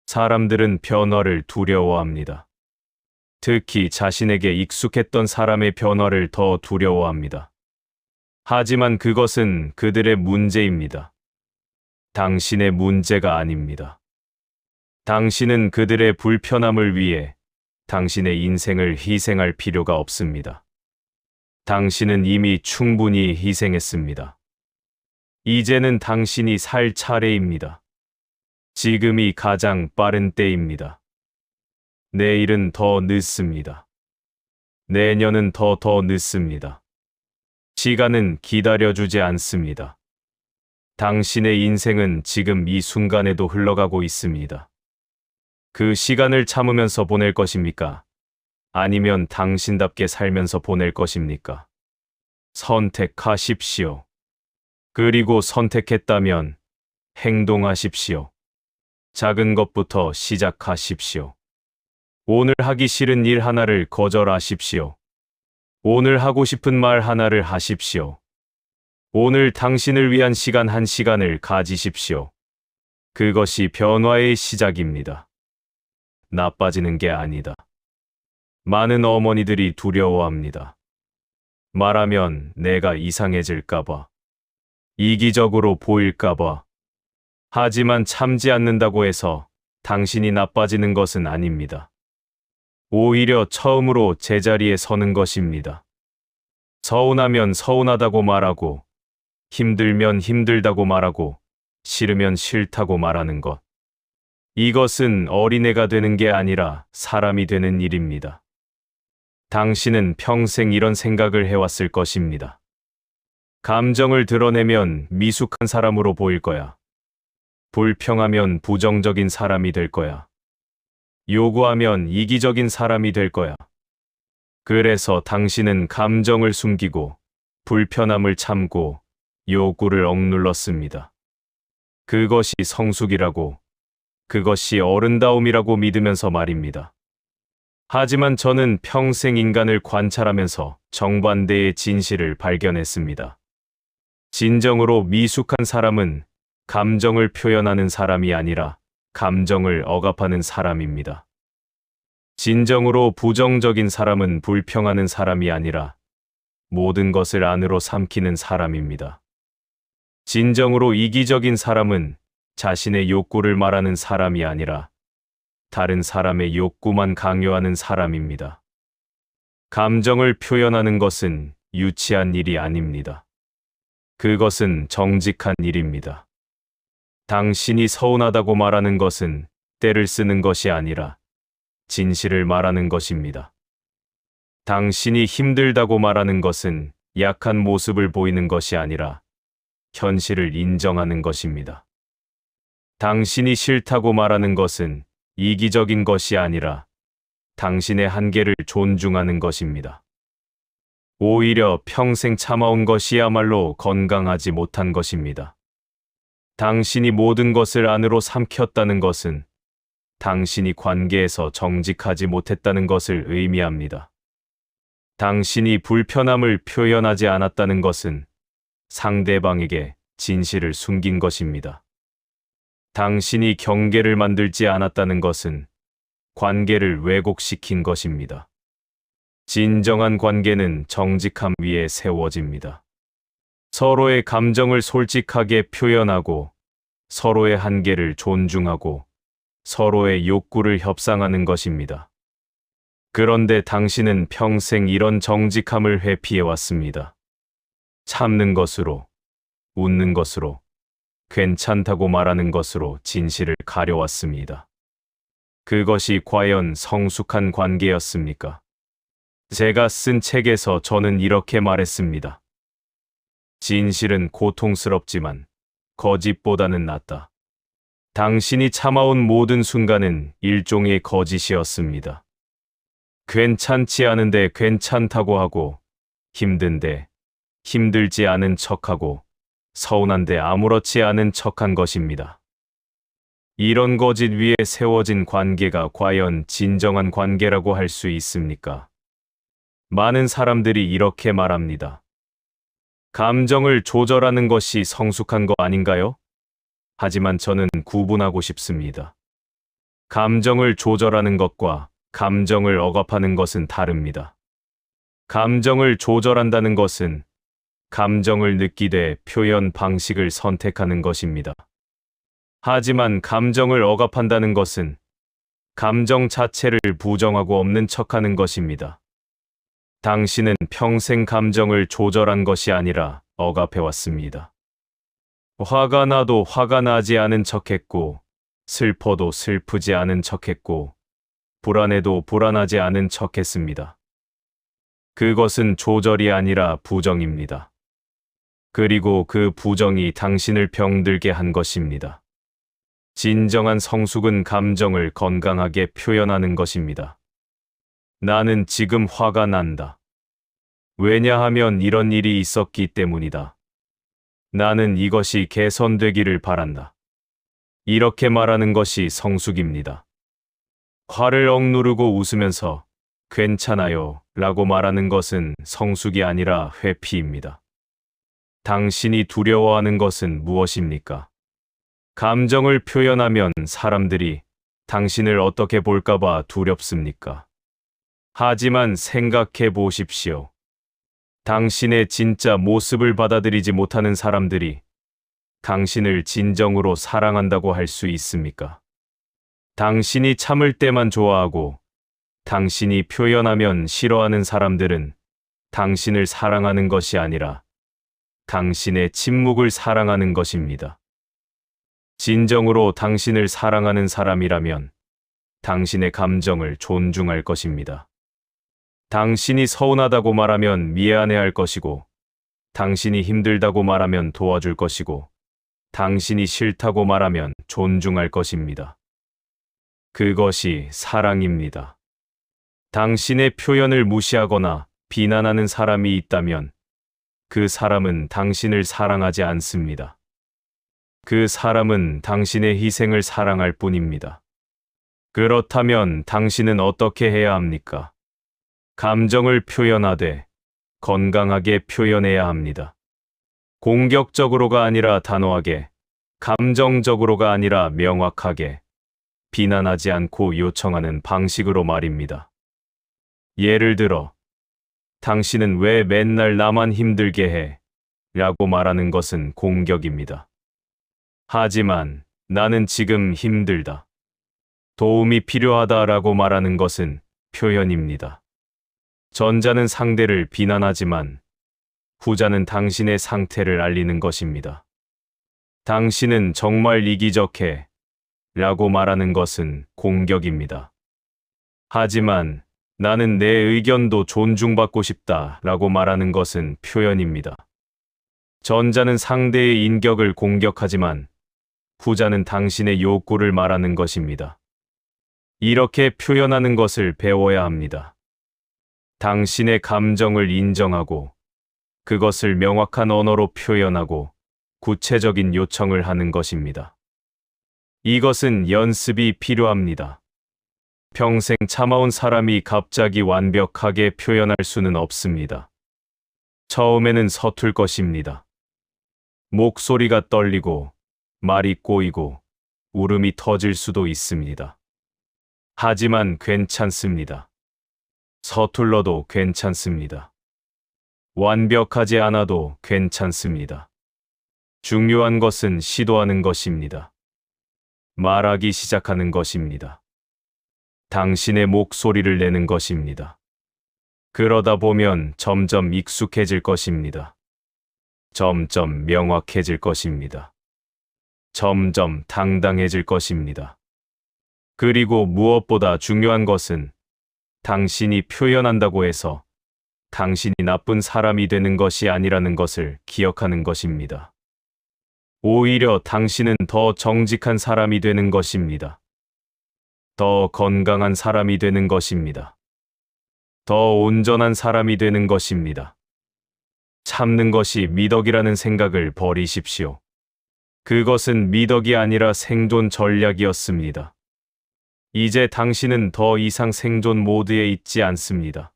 사람들은 변화를 두려워합니다. 특히 자신에게 익숙했던 사람의 변화를 더 두려워합니다. 하지만 그것은 그들의 문제입니다. 당신의 문제가 아닙니다. 당신은 그들의 불편함을 위해 당신의 인생을 희생할 필요가 없습니다. 당신은 이미 충분히 희생했습니다. 이제는 당신이 살 차례입니다. 지금이 가장 빠른 때입니다. 내일은 더 늦습니다. 내년은 더 늦습니다. 시간은 기다려주지 않습니다. 당신의 인생은 지금 이 순간에도 흘러가고 있습니다. 그 시간을 참으면서 보낼 것입니까? 아니면 당신답게 살면서 보낼 것입니까? 선택하십시오. 그리고 선택했다면 행동하십시오. 작은 것부터 시작하십시오. 오늘 하기 싫은 일 하나를 거절하십시오. 오늘 하고 싶은 말 하나를 하십시오. 오늘 당신을 위한 시간 1시간을 가지십시오. 그것이 변화의 시작입니다. 나빠지는 게 아니다. 많은 어머니들이 두려워합니다. 말하면 내가 이상해질까봐, 이기적으로 보일까봐. 하지만 참지 않는다고 해서 당신이 나빠지는 것은 아닙니다. 오히려 처음으로 제자리에 서는 것입니다. 서운하면 서운하다고 말하고, 힘들면 힘들다고 말하고, 싫으면 싫다고 말하는 것. 이것은 어린애가 되는 게 아니라 사람이 되는 일입니다. 당신은 평생 이런 생각을 해왔을 것입니다. 감정을 드러내면 미숙한 사람으로 보일 거야. 불평하면 부정적인 사람이 될 거야. 요구하면 이기적인 사람이 될 거야. 그래서 당신은 감정을 숨기고 불편함을 참고 요구를 억눌렀습니다. 그것이 성숙이라고, 그것이 어른다움이라고 믿으면서 말입니다. 하지만 저는 평생 인간을 관찰하면서 정반대의 진실을 발견했습니다. 진정으로 미숙한 사람은 감정을 표현하는 사람이 아니라 감정을 억압하는 사람입니다. 진정으로 부정적인 사람은 불평하는 사람이 아니라 모든 것을 안으로 삼키는 사람입니다. 진정으로 이기적인 사람은 자신의 욕구를 말하는 사람이 아니라 다른 사람의 욕구만 강요하는 사람입니다. 감정을 표현하는 것은 유치한 일이 아닙니다. 그것은 정직한 일입니다. 당신이 서운하다고 말하는 것은 때를 쓰는 것이 아니라 진실을 말하는 것입니다. 당신이 힘들다고 말하는 것은 약한 모습을 보이는 것이 아니라 현실을 인정하는 것입니다. 당신이 싫다고 말하는 것은 이기적인 것이 아니라 당신의 한계를 존중하는 것입니다. 오히려 평생 참아온 것이야말로 건강하지 못한 것입니다. 당신이 모든 것을 안으로 삼켰다는 것은 당신이 관계에서 정직하지 못했다는 것을 의미합니다. 당신이 불편함을 표현하지 않았다는 것은 상대방에게 진실을 숨긴 것입니다. 당신이 경계를 만들지 않았다는 것은 관계를 왜곡시킨 것입니다. 진정한 관계는 정직함 위에 세워집니다. 서로의 감정을 솔직하게 표현하고 서로의 한계를 존중하고 서로의 욕구를 협상하는 것입니다. 그런데 당신은 평생 이런 정직함을 회피해왔습니다. 참는 것으로, 웃는 것으로, 괜찮다고 말하는 것으로 진실을 가려왔습니다. 그것이 과연 성숙한 관계였습니까? 제가 쓴 책에서 저는 이렇게 말했습니다. 진실은 고통스럽지만 거짓보다는 낫다. 당신이 참아온 모든 순간은 일종의 거짓이었습니다. 괜찮지 않은데 괜찮다고 하고, 힘든데 힘들지 않은 척하고, 서운한데 아무렇지 않은 척한 것입니다. 이런 거짓 위에 세워진 관계가 과연 진정한 관계라고 할 수 있습니까? 많은 사람들이 이렇게 말합니다. 감정을 조절하는 것이 성숙한 거 아닌가요? 하지만 저는 구분하고 싶습니다. 감정을 조절하는 것과 감정을 억압하는 것은 다릅니다. 감정을 조절한다는 것은 감정을 느끼되 표현 방식을 선택하는 것입니다. 하지만 감정을 억압한다는 것은 감정 자체를 부정하고 없는 척하는 것입니다. 당신은 평생 감정을 조절한 것이 아니라 억압해왔습니다. 화가 나도 화가 나지 않은 척했고, 슬퍼도 슬프지 않은 척했고, 불안해도 불안하지 않은 척했습니다. 그것은 조절이 아니라 부정입니다. 그리고 그 부정이 당신을 병들게 한 것입니다. 진정한 성숙은 감정을 건강하게 표현하는 것입니다. 나는 지금 화가 난다. 왜냐하면 이런 일이 있었기 때문이다. 나는 이것이 개선되기를 바란다. 이렇게 말하는 것이 성숙입니다. 화를 억누르고 웃으면서 괜찮아요 라고 말하는 것은 성숙이 아니라 회피입니다. 당신이 두려워하는 것은 무엇입니까? 감정을 표현하면 사람들이 당신을 어떻게 볼까봐 두렵습니까? 하지만 생각해 보십시오. 당신의 진짜 모습을 받아들이지 못하는 사람들이 당신을 진정으로 사랑한다고 할 수 있습니까? 당신이 참을 때만 좋아하고 당신이 표현하면 싫어하는 사람들은 당신을 사랑하는 것이 아니라 당신의 침묵을 사랑하는 것입니다. 진정으로 당신을 사랑하는 사람이라면 당신의 감정을 존중할 것입니다. 당신이 서운하다고 말하면 미안해할 것이고, 당신이 힘들다고 말하면 도와줄 것이고, 당신이 싫다고 말하면 존중할 것입니다. 그것이 사랑입니다. 당신의 표현을 무시하거나 비난하는 사람이 있다면 그 사람은 당신을 사랑하지 않습니다. 그 사람은 당신의 희생을 사랑할 뿐입니다. 그렇다면 당신은 어떻게 해야 합니까? 감정을 표현하되 건강하게 표현해야 합니다. 공격적으로가 아니라 단호하게, 감정적으로가 아니라 명확하게, 비난하지 않고 요청하는 방식으로 말입니다. 예를 들어, 당신은 왜 맨날 나만 힘들게 해? 라고 말하는 것은 공격입니다. 하지만 나는 지금 힘들다. 도움이 필요하다라고 말하는 것은 표현입니다. 전자는 상대를 비난하지만 후자는 당신의 상태를 알리는 것입니다. 당신은 정말 이기적해 라고 말하는 것은 공격입니다. 하지만 나는 내 의견도 존중받고 싶다 라고 말하는 것은 표현입니다. 전자는 상대의 인격을 공격하지만 후자는 당신의 욕구를 말하는 것입니다. 이렇게 표현하는 것을 배워야 합니다. 당신의 감정을 인정하고 그것을 명확한 언어로 표현하고 구체적인 요청을 하는 것입니다. 이것은 연습이 필요합니다. 평생 참아온 사람이 갑자기 완벽하게 표현할 수는 없습니다. 처음에는 서툴 것입니다. 목소리가 떨리고 말이 꼬이고 울음이 터질 수도 있습니다. 하지만 괜찮습니다. 서툴러도 괜찮습니다. 완벽하지 않아도 괜찮습니다. 중요한 것은 시도하는 것입니다. 말하기 시작하는 것입니다. 당신의 목소리를 내는 것입니다. 그러다 보면 점점 익숙해질 것입니다. 점점 명확해질 것입니다. 점점 당당해질 것입니다. 그리고 무엇보다 중요한 것은 당신이 표현한다고 해서 당신이 나쁜 사람이 되는 것이 아니라는 것을 기억하는 것입니다. 오히려 당신은 더 정직한 사람이 되는 것입니다. 더 건강한 사람이 되는 것입니다. 더 온전한 사람이 되는 것입니다. 참는 것이 미덕이라는 생각을 버리십시오. 그것은 미덕이 아니라 생존 전략이었습니다. 이제 당신은 더 이상 생존 모드에 있지 않습니다.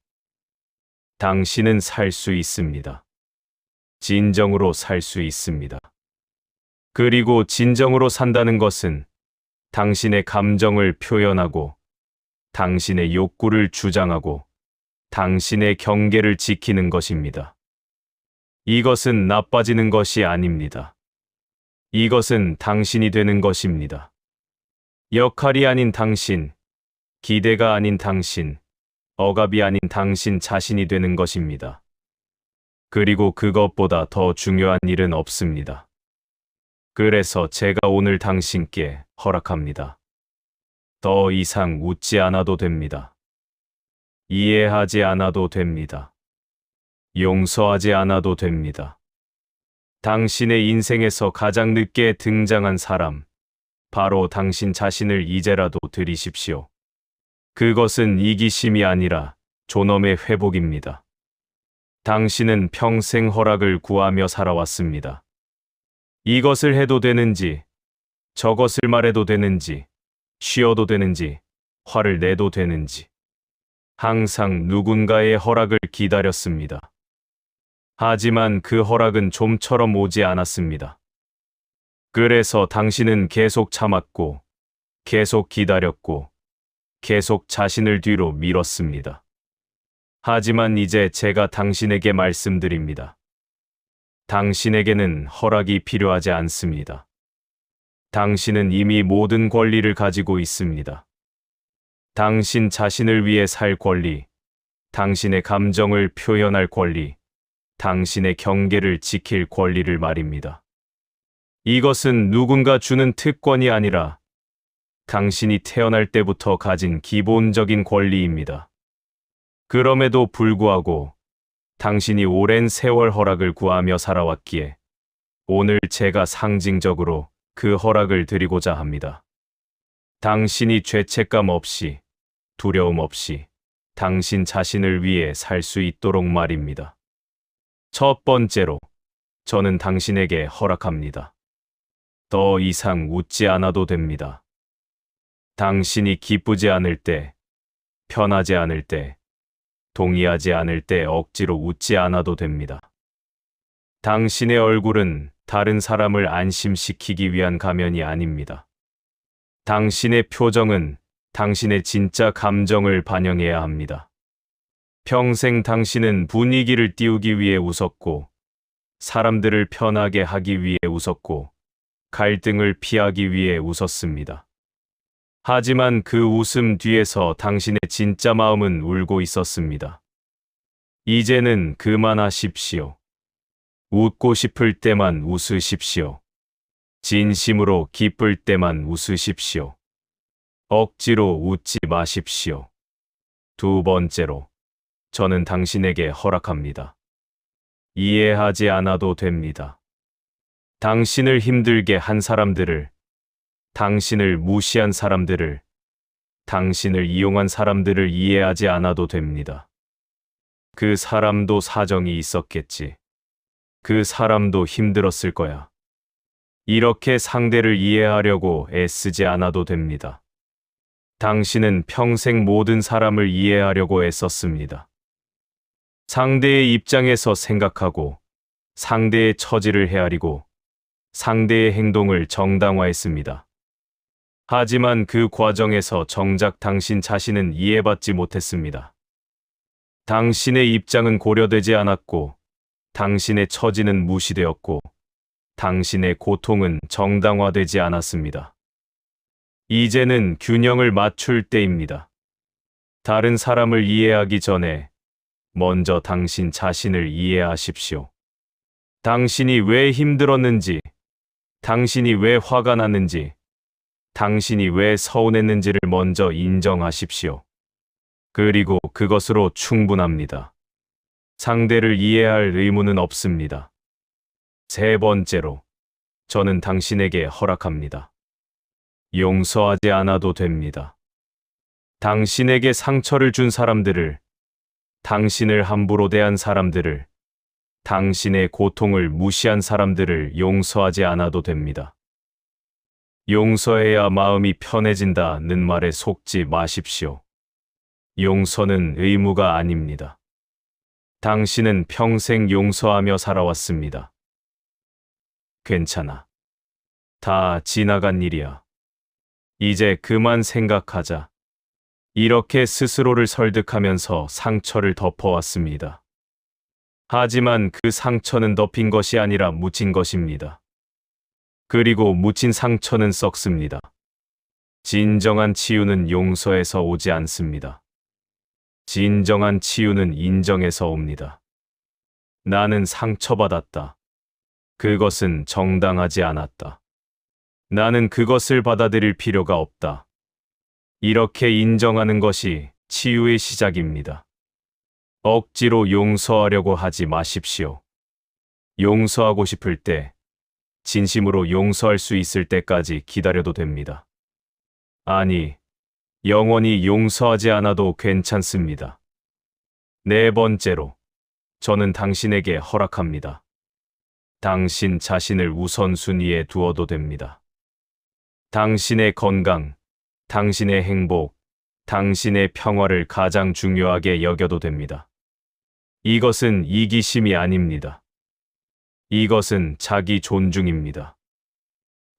당신은 살 수 있습니다. 진정으로 살 수 있습니다. 그리고 진정으로 산다는 것은 당신의 감정을 표현하고 당신의 욕구를 주장하고 당신의 경계를 지키는 것입니다. 이것은 나빠지는 것이 아닙니다. 이것은 당신이 되는 것입니다. 역할이 아닌 당신, 기대가 아닌 당신, 억압이 아닌 당신 자신이 되는 것입니다. 그리고 그것보다 더 중요한 일은 없습니다. 그래서 제가 오늘 당신께 허락합니다. 더 이상 웃지 않아도 됩니다. 이해하지 않아도 됩니다. 용서하지 않아도 됩니다. 당신의 인생에서 가장 늦게 등장한 사람, 바로 당신 자신을 이제라도 들이십시오. 그것은 이기심이 아니라 존엄의 회복입니다. 당신은 평생 허락을 구하며 살아왔습니다. 이것을 해도 되는지, 저것을 말해도 되는지, 쉬어도 되는지, 화를 내도 되는지. 항상 누군가의 허락을 기다렸습니다. 하지만 그 허락은 좀처럼 오지 않았습니다. 그래서 당신은 계속 참았고, 계속 기다렸고, 계속 자신을 뒤로 밀었습니다. 하지만 이제 제가 당신에게 말씀드립니다. 당신에게는 허락이 필요하지 않습니다. 당신은 이미 모든 권리를 가지고 있습니다. 당신 자신을 위해 살 권리, 당신의 감정을 표현할 권리, 당신의 경계를 지킬 권리를 말입니다. 이것은 누군가 주는 특권이 아니라 당신이 태어날 때부터 가진 기본적인 권리입니다. 그럼에도 불구하고 당신이 오랜 세월 허락을 구하며 살아왔기에 오늘 제가 상징적으로 그 허락을 드리고자 합니다. 당신이 죄책감 없이, 두려움 없이 당신 자신을 위해 살 수 있도록 말입니다. 첫 번째로, 저는 당신에게 허락합니다. 더 이상 웃지 않아도 됩니다. 당신이 기쁘지 않을 때, 편하지 않을 때, 동의하지 않을 때 억지로 웃지 않아도 됩니다. 당신의 얼굴은 다른 사람을 안심시키기 위한 가면이 아닙니다. 당신의 표정은 당신의 진짜 감정을 반영해야 합니다. 평생 당신은 분위기를 띄우기 위해 웃었고, 사람들을 편하게 하기 위해 웃었고, 갈등을 피하기 위해 웃었습니다. 하지만 그 웃음 뒤에서 당신의 진짜 마음은 울고 있었습니다. 이제는 그만하십시오. 웃고 싶을 때만 웃으십시오. 진심으로 기쁠 때만 웃으십시오. 억지로 웃지 마십시오. 두 번째로, 저는 당신에게 허락합니다. 이해하지 않아도 됩니다. 당신을 힘들게 한 사람들을, 당신을 무시한 사람들을, 당신을 이용한 사람들을 이해하지 않아도 됩니다. 그 사람도 사정이 있었겠지. 그 사람도 힘들었을 거야. 이렇게 상대를 이해하려고 애쓰지 않아도 됩니다. 당신은 평생 모든 사람을 이해하려고 애썼습니다. 상대의 입장에서 생각하고, 상대의 처지를 헤아리고, 상대의 행동을 정당화했습니다. 하지만 그 과정에서 정작 당신 자신은 이해받지 못했습니다. 당신의 입장은 고려되지 않았고, 당신의 처지는 무시되었고, 당신의 고통은 정당화되지 않았습니다. 이제는 균형을 맞출 때입니다. 다른 사람을 이해하기 전에 먼저 당신 자신을 이해하십시오. 당신이 왜 힘들었는지, 당신이 왜 화가 났는지, 당신이 왜 서운했는지를 먼저 인정하십시오. 그리고 그것으로 충분합니다. 상대를 이해할 의무는 없습니다. 세 번째로, 저는 당신에게 허락합니다. 용서하지 않아도 됩니다. 당신에게 상처를 준 사람들을, 당신을 함부로 대한 사람들을, 당신의 고통을 무시한 사람들을 용서하지 않아도 됩니다. 용서해야 마음이 편해진다는 말에 속지 마십시오. 용서는 의무가 아닙니다. 당신은 평생 용서하며 살아왔습니다. 괜찮아. 다 지나간 일이야. 이제 그만 생각하자. 이렇게 스스로를 설득하면서 상처를 덮어왔습니다. 하지만 그 상처는 덮인 것이 아니라 묻힌 것입니다. 그리고 묻힌 상처는 썩습니다. 진정한 치유는 용서에서 오지 않습니다. 진정한 치유는 인정에서 옵니다. 나는 상처받았다. 그것은 정당하지 않았다. 나는 그것을 받아들일 필요가 없다. 이렇게 인정하는 것이 치유의 시작입니다. 억지로 용서하려고 하지 마십시오. 용서하고 싶을 때, 진심으로 용서할 수 있을 때까지 기다려도 됩니다. 아니, 영원히 용서하지 않아도 괜찮습니다. 네 번째로, 저는 당신에게 허락합니다. 당신 자신을 우선순위에 두어도 됩니다. 당신의 건강, 당신의 행복, 당신의 평화를 가장 중요하게 여겨도 됩니다. 이것은 이기심이 아닙니다. 이것은 자기 존중입니다.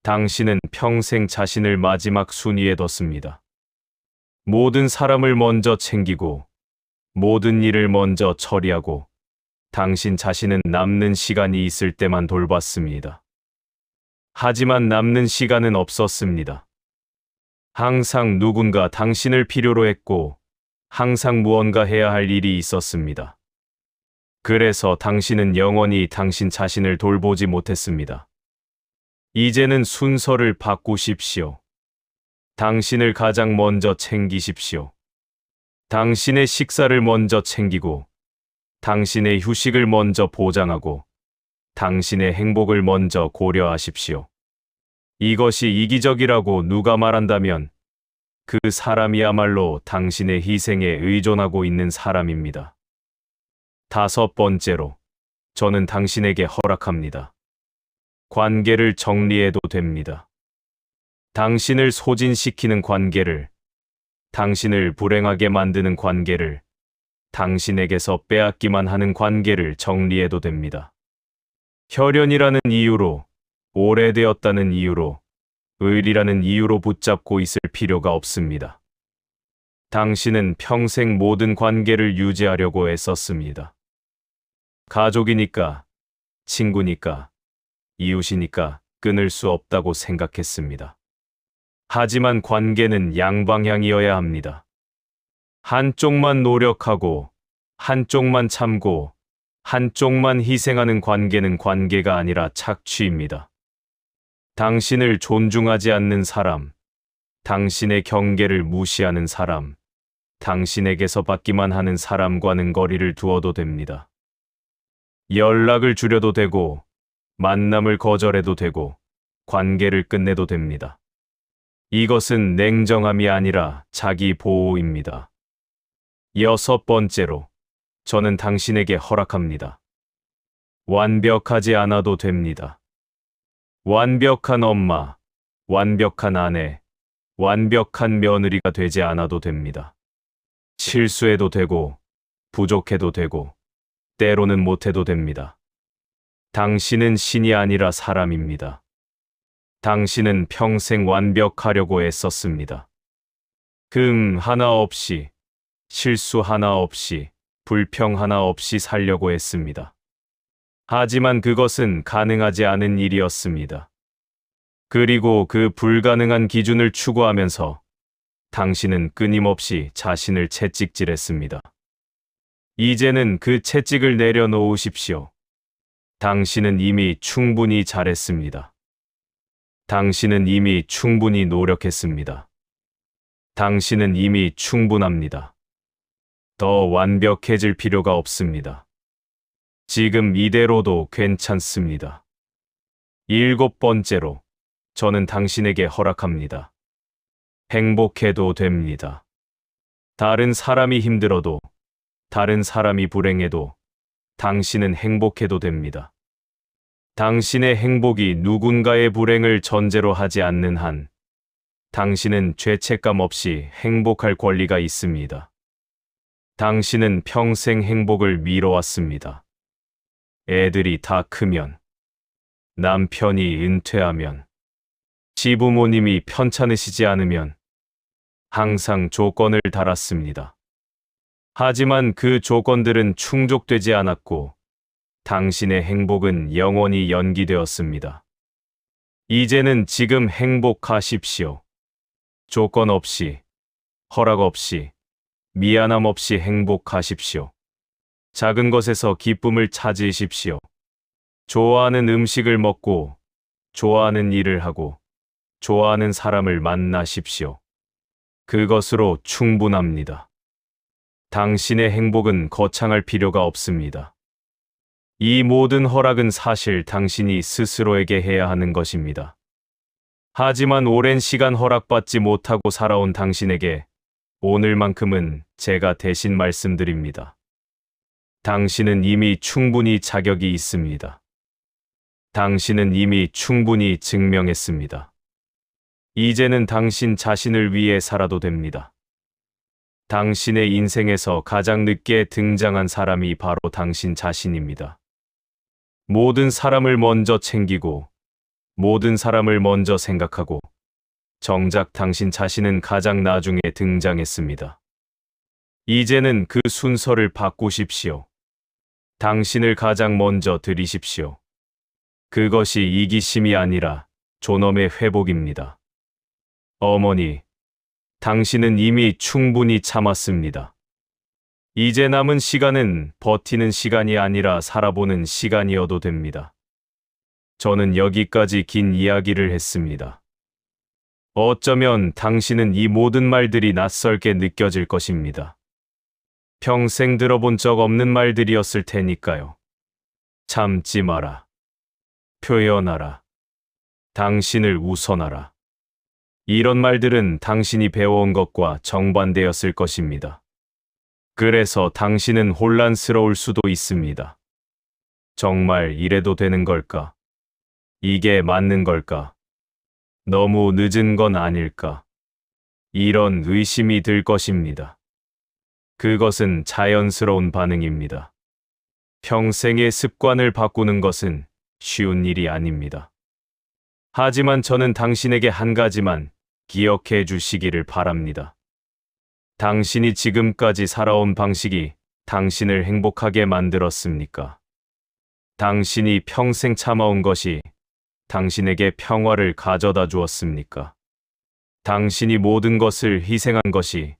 당신은 평생 자신을 마지막 순위에 뒀습니다. 모든 사람을 먼저 챙기고, 모든 일을 먼저 처리하고, 당신 자신은 남는 시간이 있을 때만 돌봤습니다. 하지만 남는 시간은 없었습니다. 항상 누군가 당신을 필요로 했고, 항상 무언가 해야 할 일이 있었습니다. 그래서 당신은 영원히 당신 자신을 돌보지 못했습니다. 이제는 순서를 바꾸십시오. 당신을 가장 먼저 챙기십시오. 당신의 식사를 먼저 챙기고, 당신의 휴식을 먼저 보장하고, 당신의 행복을 먼저 고려하십시오. 이것이 이기적이라고 누가 말한다면 그 사람이야말로 당신의 희생에 의존하고 있는 사람입니다. 다섯 번째로, 저는 당신에게 허락합니다. 관계를 정리해도 됩니다. 당신을 소진시키는 관계를, 당신을 불행하게 만드는 관계를, 당신에게서 빼앗기만 하는 관계를 정리해도 됩니다. 혈연이라는 이유로, 오래되었다는 이유로, 의리라는 이유로 붙잡고 있을 필요가 없습니다. 당신은 평생 모든 관계를 유지하려고 애썼습니다. 가족이니까, 친구니까, 이웃이니까 끊을 수 없다고 생각했습니다. 하지만 관계는 양방향이어야 합니다. 한쪽만 노력하고, 한쪽만 참고, 한쪽만 희생하는 관계는 관계가 아니라 착취입니다. 당신을 존중하지 않는 사람, 당신의 경계를 무시하는 사람, 당신에게서 받기만 하는 사람과는 거리를 두어도 됩니다. 연락을 줄여도 되고, 만남을 거절해도 되고, 관계를 끝내도 됩니다. 이것은 냉정함이 아니라 자기 보호입니다. 6번째로, 저는 당신에게 허락합니다. 완벽하지 않아도 됩니다. 완벽한 엄마, 완벽한 아내, 완벽한 며느리가 되지 않아도 됩니다. 실수해도 되고, 부족해도 되고, 때로는 못해도 됩니다. 당신은 신이 아니라 사람입니다. 당신은 평생 완벽하려고 애썼습니다. 금 하나 없이, 실수 하나 없이, 불평 하나 없이 살려고 했습니다. 하지만 그것은 가능하지 않은 일이었습니다. 그리고 그 불가능한 기준을 추구하면서 당신은 끊임없이 자신을 채찍질했습니다. 이제는 그 채찍을 내려놓으십시오. 당신은 이미 충분히 잘했습니다. 당신은 이미 충분히 노력했습니다. 당신은 이미 충분합니다. 더 완벽해질 필요가 없습니다. 지금 이대로도 괜찮습니다. 7번째로, 저는 당신에게 허락합니다. 행복해도 됩니다. 다른 사람이 힘들어도, 다른 사람이 불행해도, 당신은 행복해도 됩니다. 당신의 행복이 누군가의 불행을 전제로 하지 않는 한, 당신은 죄책감 없이 행복할 권리가 있습니다. 당신은 평생 행복을 미뤄왔습니다. 애들이 다 크면, 남편이 은퇴하면, 시부모님이 편찮으시지 않으면 항상 조건을 달았습니다. 하지만 그 조건들은 충족되지 않았고 당신의 행복은 영원히 연기되었습니다. 이제는 지금 행복하십시오. 조건 없이, 허락 없이, 미안함 없이 행복하십시오. 작은 것에서 기쁨을 찾으십시오. 좋아하는 음식을 먹고, 좋아하는 일을 하고, 좋아하는 사람을 만나십시오. 그것으로 충분합니다. 당신의 행복은 거창할 필요가 없습니다. 이 모든 허락은 사실 당신이 스스로에게 해야 하는 것입니다. 하지만 오랜 시간 허락받지 못하고 살아온 당신에게 오늘만큼은 제가 대신 말씀드립니다. 당신은 이미 충분히 자격이 있습니다. 당신은 이미 충분히 증명했습니다. 이제는 당신 자신을 위해 살아도 됩니다. 당신의 인생에서 가장 늦게 등장한 사람이 바로 당신 자신입니다. 모든 사람을 먼저 챙기고, 모든 사람을 먼저 생각하고, 정작 당신 자신은 가장 나중에 등장했습니다. 이제는 그 순서를 바꾸십시오. 당신을 가장 먼저 들이십시오. 그것이 이기심이 아니라 존엄의 회복입니다. 어머니, 당신은 이미 충분히 참았습니다. 이제 남은 시간은 버티는 시간이 아니라 살아보는 시간이어도 됩니다. 저는 여기까지 긴 이야기를 했습니다. 어쩌면 당신은 이 모든 말들이 낯설게 느껴질 것입니다. 평생 들어본 적 없는 말들이었을 테니까요. 참지 마라. 표현하라. 당신을 우선하라. 이런 말들은 당신이 배워온 것과 정반대였을 것입니다. 그래서 당신은 혼란스러울 수도 있습니다. 정말 이래도 되는 걸까? 이게 맞는 걸까? 너무 늦은 건 아닐까? 이런 의심이 들 것입니다. 그것은 자연스러운 반응입니다. 평생의 습관을 바꾸는 것은 쉬운 일이 아닙니다. 하지만 저는 당신에게 한 가지만 기억해 주시기를 바랍니다. 당신이 지금까지 살아온 방식이 당신을 행복하게 만들었습니까? 당신이 평생 참아온 것이 당신에게 평화를 가져다 주었습니까? 당신이 모든 것을 희생한 것이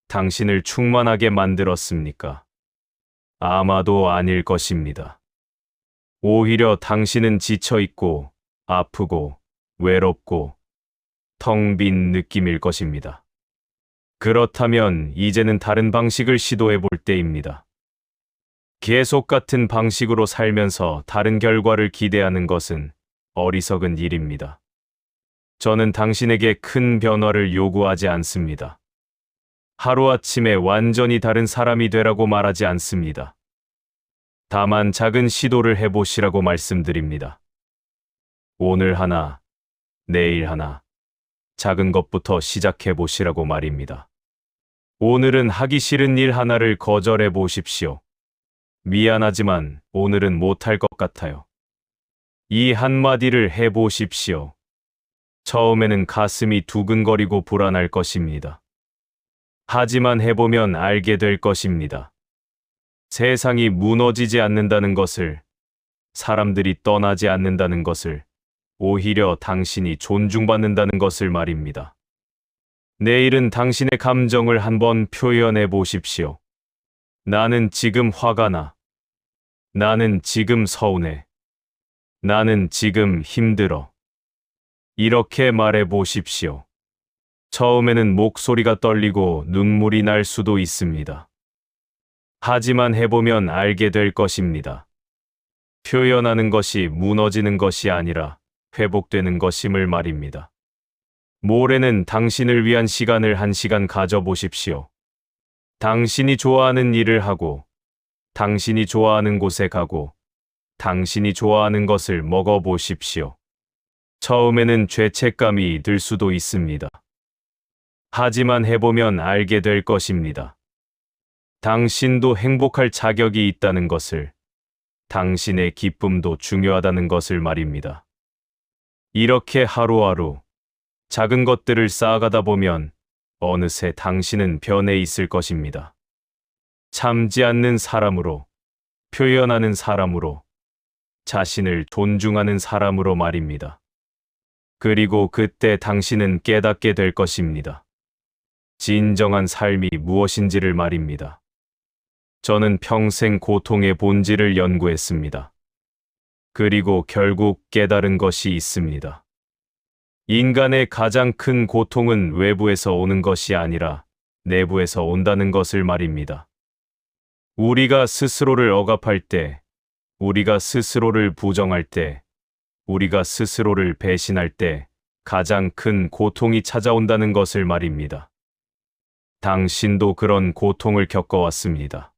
당신을 충만하게 만들었습니까? 아마도 아닐 것입니다. 오히려 당신은 지쳐 있고 아프고 외롭고 텅 빈 느낌일 것입니다. 그렇다면 이제는 다른 방식을 시도해 볼 때입니다. 계속 같은 방식으로 살면서 다른 결과를 기대하는 것은 어리석은 일입니다. 저는 당신에게 큰 변화를 요구하지 않습니다. 하루아침에 완전히 다른 사람이 되라고 말하지 않습니다. 다만 작은 시도를 해보시라고 말씀드립니다. 오늘 하나, 내일 하나, 작은 것부터 시작해 보시라고 말입니다. 오늘은 하기 싫은 일 하나를 거절해 보십시오. 미안하지만 오늘은 못할 것 같아요. 이 한마디를 해 보십시오. 처음에는 가슴이 두근거리고 불안할 것입니다. 하지만 해보면 알게 될 것입니다. 세상이 무너지지 않는다는 것을, 사람들이 떠나지 않는다는 것을, 오히려 당신이 존중받는다는 것을 말입니다. 내일은 당신의 감정을 한번 표현해 보십시오. 나는 지금 화가 나. 나는 지금 서운해. 나는 지금 힘들어. 이렇게 말해 보십시오. 처음에는 목소리가 떨리고 눈물이 날 수도 있습니다. 하지만 해보면 알게 될 것입니다. 표현하는 것이 무너지는 것이 아니라 회복되는 것임을 말입니다. 모레는 당신을 위한 시간을 1시간 가져보십시오. 당신이 좋아하는 일을 하고, 당신이 좋아하는 곳에 가고, 당신이 좋아하는 것을 먹어보십시오. 처음에는 죄책감이 들 수도 있습니다. 하지만 해보면 알게 될 것입니다. 당신도 행복할 자격이 있다는 것을, 당신의 기쁨도 중요하다는 것을 말입니다. 이렇게 하루하루 작은 것들을 쌓아가다 보면 어느새 당신은 변해 있을 것입니다. 참지 않는 사람으로, 표현하는 사람으로, 자신을 존중하는 사람으로 말입니다. 그리고 그때 당신은 깨닫게 될 것입니다. 진정한 삶이 무엇인지를 말입니다. 저는 평생 고통의 본질을 연구했습니다. 그리고 결국 깨달은 것이 있습니다. 인간의 가장 큰 고통은 외부에서 오는 것이 아니라 내부에서 온다는 것을 말입니다. 우리가 스스로를 억압할 때, 우리가 스스로를 부정할 때, 우리가 스스로를 배신할 때 가장 큰 고통이 찾아온다는 것을 말입니다. 당신도 그런 고통을 겪어왔습니다.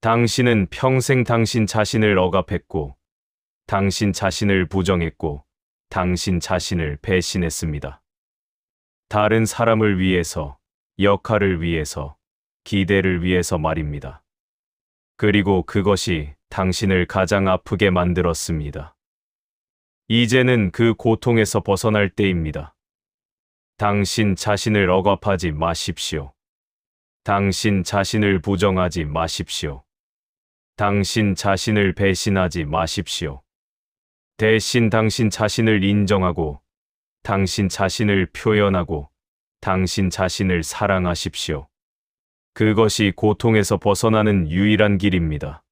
당신은 평생 당신 자신을 억압했고, 당신 자신을 부정했고, 당신 자신을 배신했습니다. 다른 사람을 위해서, 역할을 위해서, 기대를 위해서 말입니다. 그리고 그것이 당신을 가장 아프게 만들었습니다. 이제는 그 고통에서 벗어날 때입니다. 당신 자신을 억압하지 마십시오. 당신 자신을 부정하지 마십시오. 당신 자신을 배신하지 마십시오. 대신 당신 자신을 인정하고, 당신 자신을 표현하고, 당신 자신을 사랑하십시오. 그것이 고통에서 벗어나는 유일한 길입니다.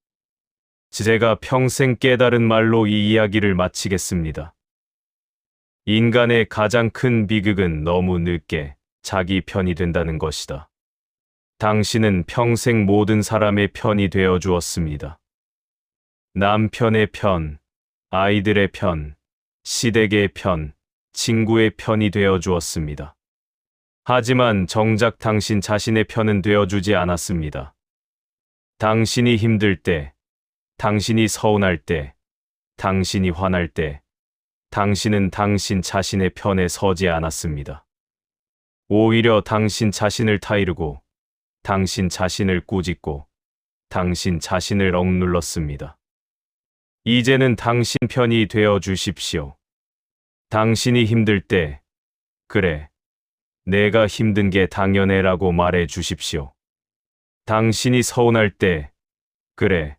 제가 평생 깨달은 말로 이 이야기를 마치겠습니다. 인간의 가장 큰 비극은 너무 늦게 자기 편이 된다는 것이다. 당신은 평생 모든 사람의 편이 되어 주었습니다. 남편의 편, 아이들의 편, 시댁의 편, 친구의 편이 되어 주었습니다. 하지만 정작 당신 자신의 편은 되어주지 않았습니다. 당신이 힘들 때, 당신이 서운할 때, 당신이 화날 때, 당신은 당신 자신의 편에 서지 않았습니다. 오히려 당신 자신을 타이르고, 당신 자신을 꾸짖고, 당신 자신을 억눌렀습니다. 이제는 당신 편이 되어 주십시오. 당신이 힘들 때, 그래, 내가 힘든 게 당연해라고 말해 주십시오. 당신이 서운할 때, 그래,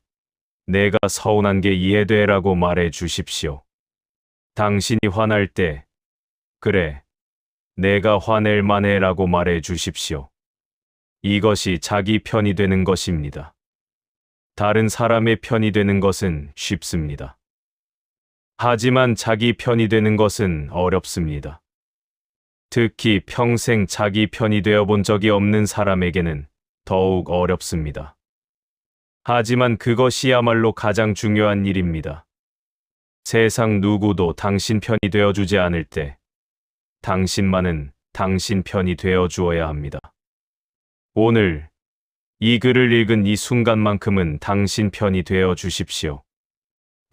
내가 서운한 게 이해돼라고 말해 주십시오. 당신이 화날 때, 그래, 내가 화낼 만해라고 말해 주십시오. 이것이 자기 편이 되는 것입니다. 다른 사람의 편이 되는 것은 쉽습니다. 하지만 자기 편이 되는 것은 어렵습니다. 특히 평생 자기 편이 되어 본 적이 없는 사람에게는 더욱 어렵습니다. 하지만 그것이야말로 가장 중요한 일입니다. 세상 누구도 당신 편이 되어주지 않을 때 당신만은 당신 편이 되어 주어야 합니다. 오늘 이 글을 읽은 이 순간만큼은 당신 편이 되어 주십시오.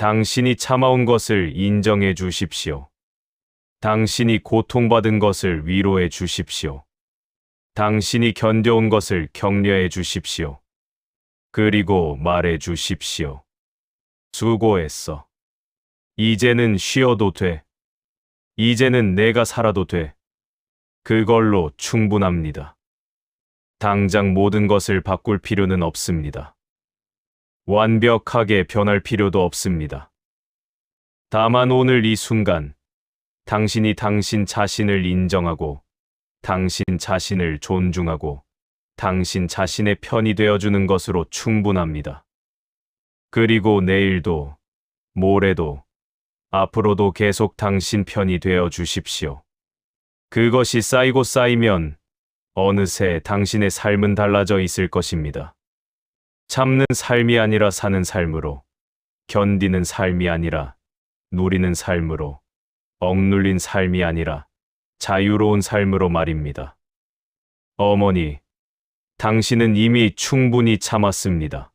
당신이 참아온 것을 인정해 주십시오. 당신이 고통받은 것을 위로해 주십시오. 당신이 견뎌온 것을 격려해 주십시오. 그리고 말해 주십시오. 수고했어. 이제는 쉬어도 돼. 이제는 내가 살아도 돼. 그걸로 충분합니다. 당장 모든 것을 바꿀 필요는 없습니다. 완벽하게 변할 필요도 없습니다. 다만 오늘 이 순간, 당신이 당신 자신을 인정하고, 당신 자신을 존중하고, 당신 자신의 편이 되어주는 것으로 충분합니다. 그리고 내일도, 모레도, 앞으로도 계속 당신 편이 되어 주십시오. 그것이 쌓이고 쌓이면 어느새 당신의 삶은 달라져 있을 것입니다. 참는 삶이 아니라 사는 삶으로, 견디는 삶이 아니라 누리는 삶으로, 억눌린 삶이 아니라 자유로운 삶으로 말입니다. 어머니, 당신은 이미 충분히 참았습니다.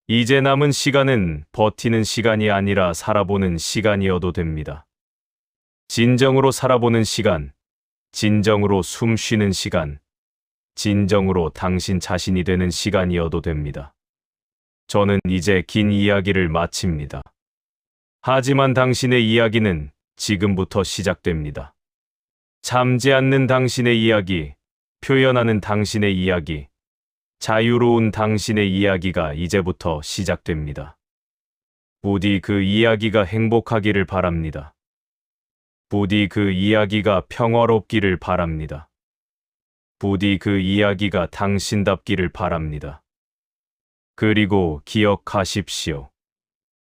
이제 남은 시간은 버티는 시간이 아니라 살아보는 시간이어도 됩니다. 진정으로 살아보는 시간, 진정으로 숨 쉬는 시간, 진정으로 당신 자신이 되는 시간이어도 됩니다. 저는 이제 긴 이야기를 마칩니다. 하지만 당신의 이야기는 지금부터 시작됩니다. 참지 않는 당신의 이야기, 표현하는 당신의 이야기, 자유로운 당신의 이야기가 이제부터 시작됩니다. 부디 그 이야기가 행복하기를 바랍니다. 부디 그 이야기가 평화롭기를 바랍니다. 부디 그 이야기가 당신답기를 바랍니다. 그리고 기억하십시오.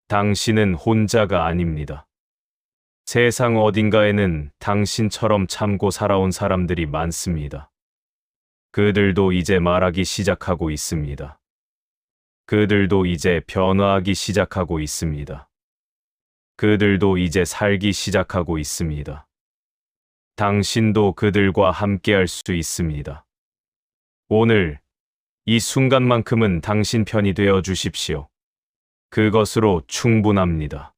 당신은 혼자가 아닙니다. 세상 어딘가에는 당신처럼 참고 살아온 사람들이 많습니다. 그들도 이제 말하기 시작하고 있습니다. 그들도 이제 변화하기 시작하고 있습니다. 그들도 이제 살기 시작하고 있습니다. 당신도 그들과 함께할 수 있습니다. 오늘 이 순간만큼은 당신 편이 되어 주십시오. 그것으로 충분합니다.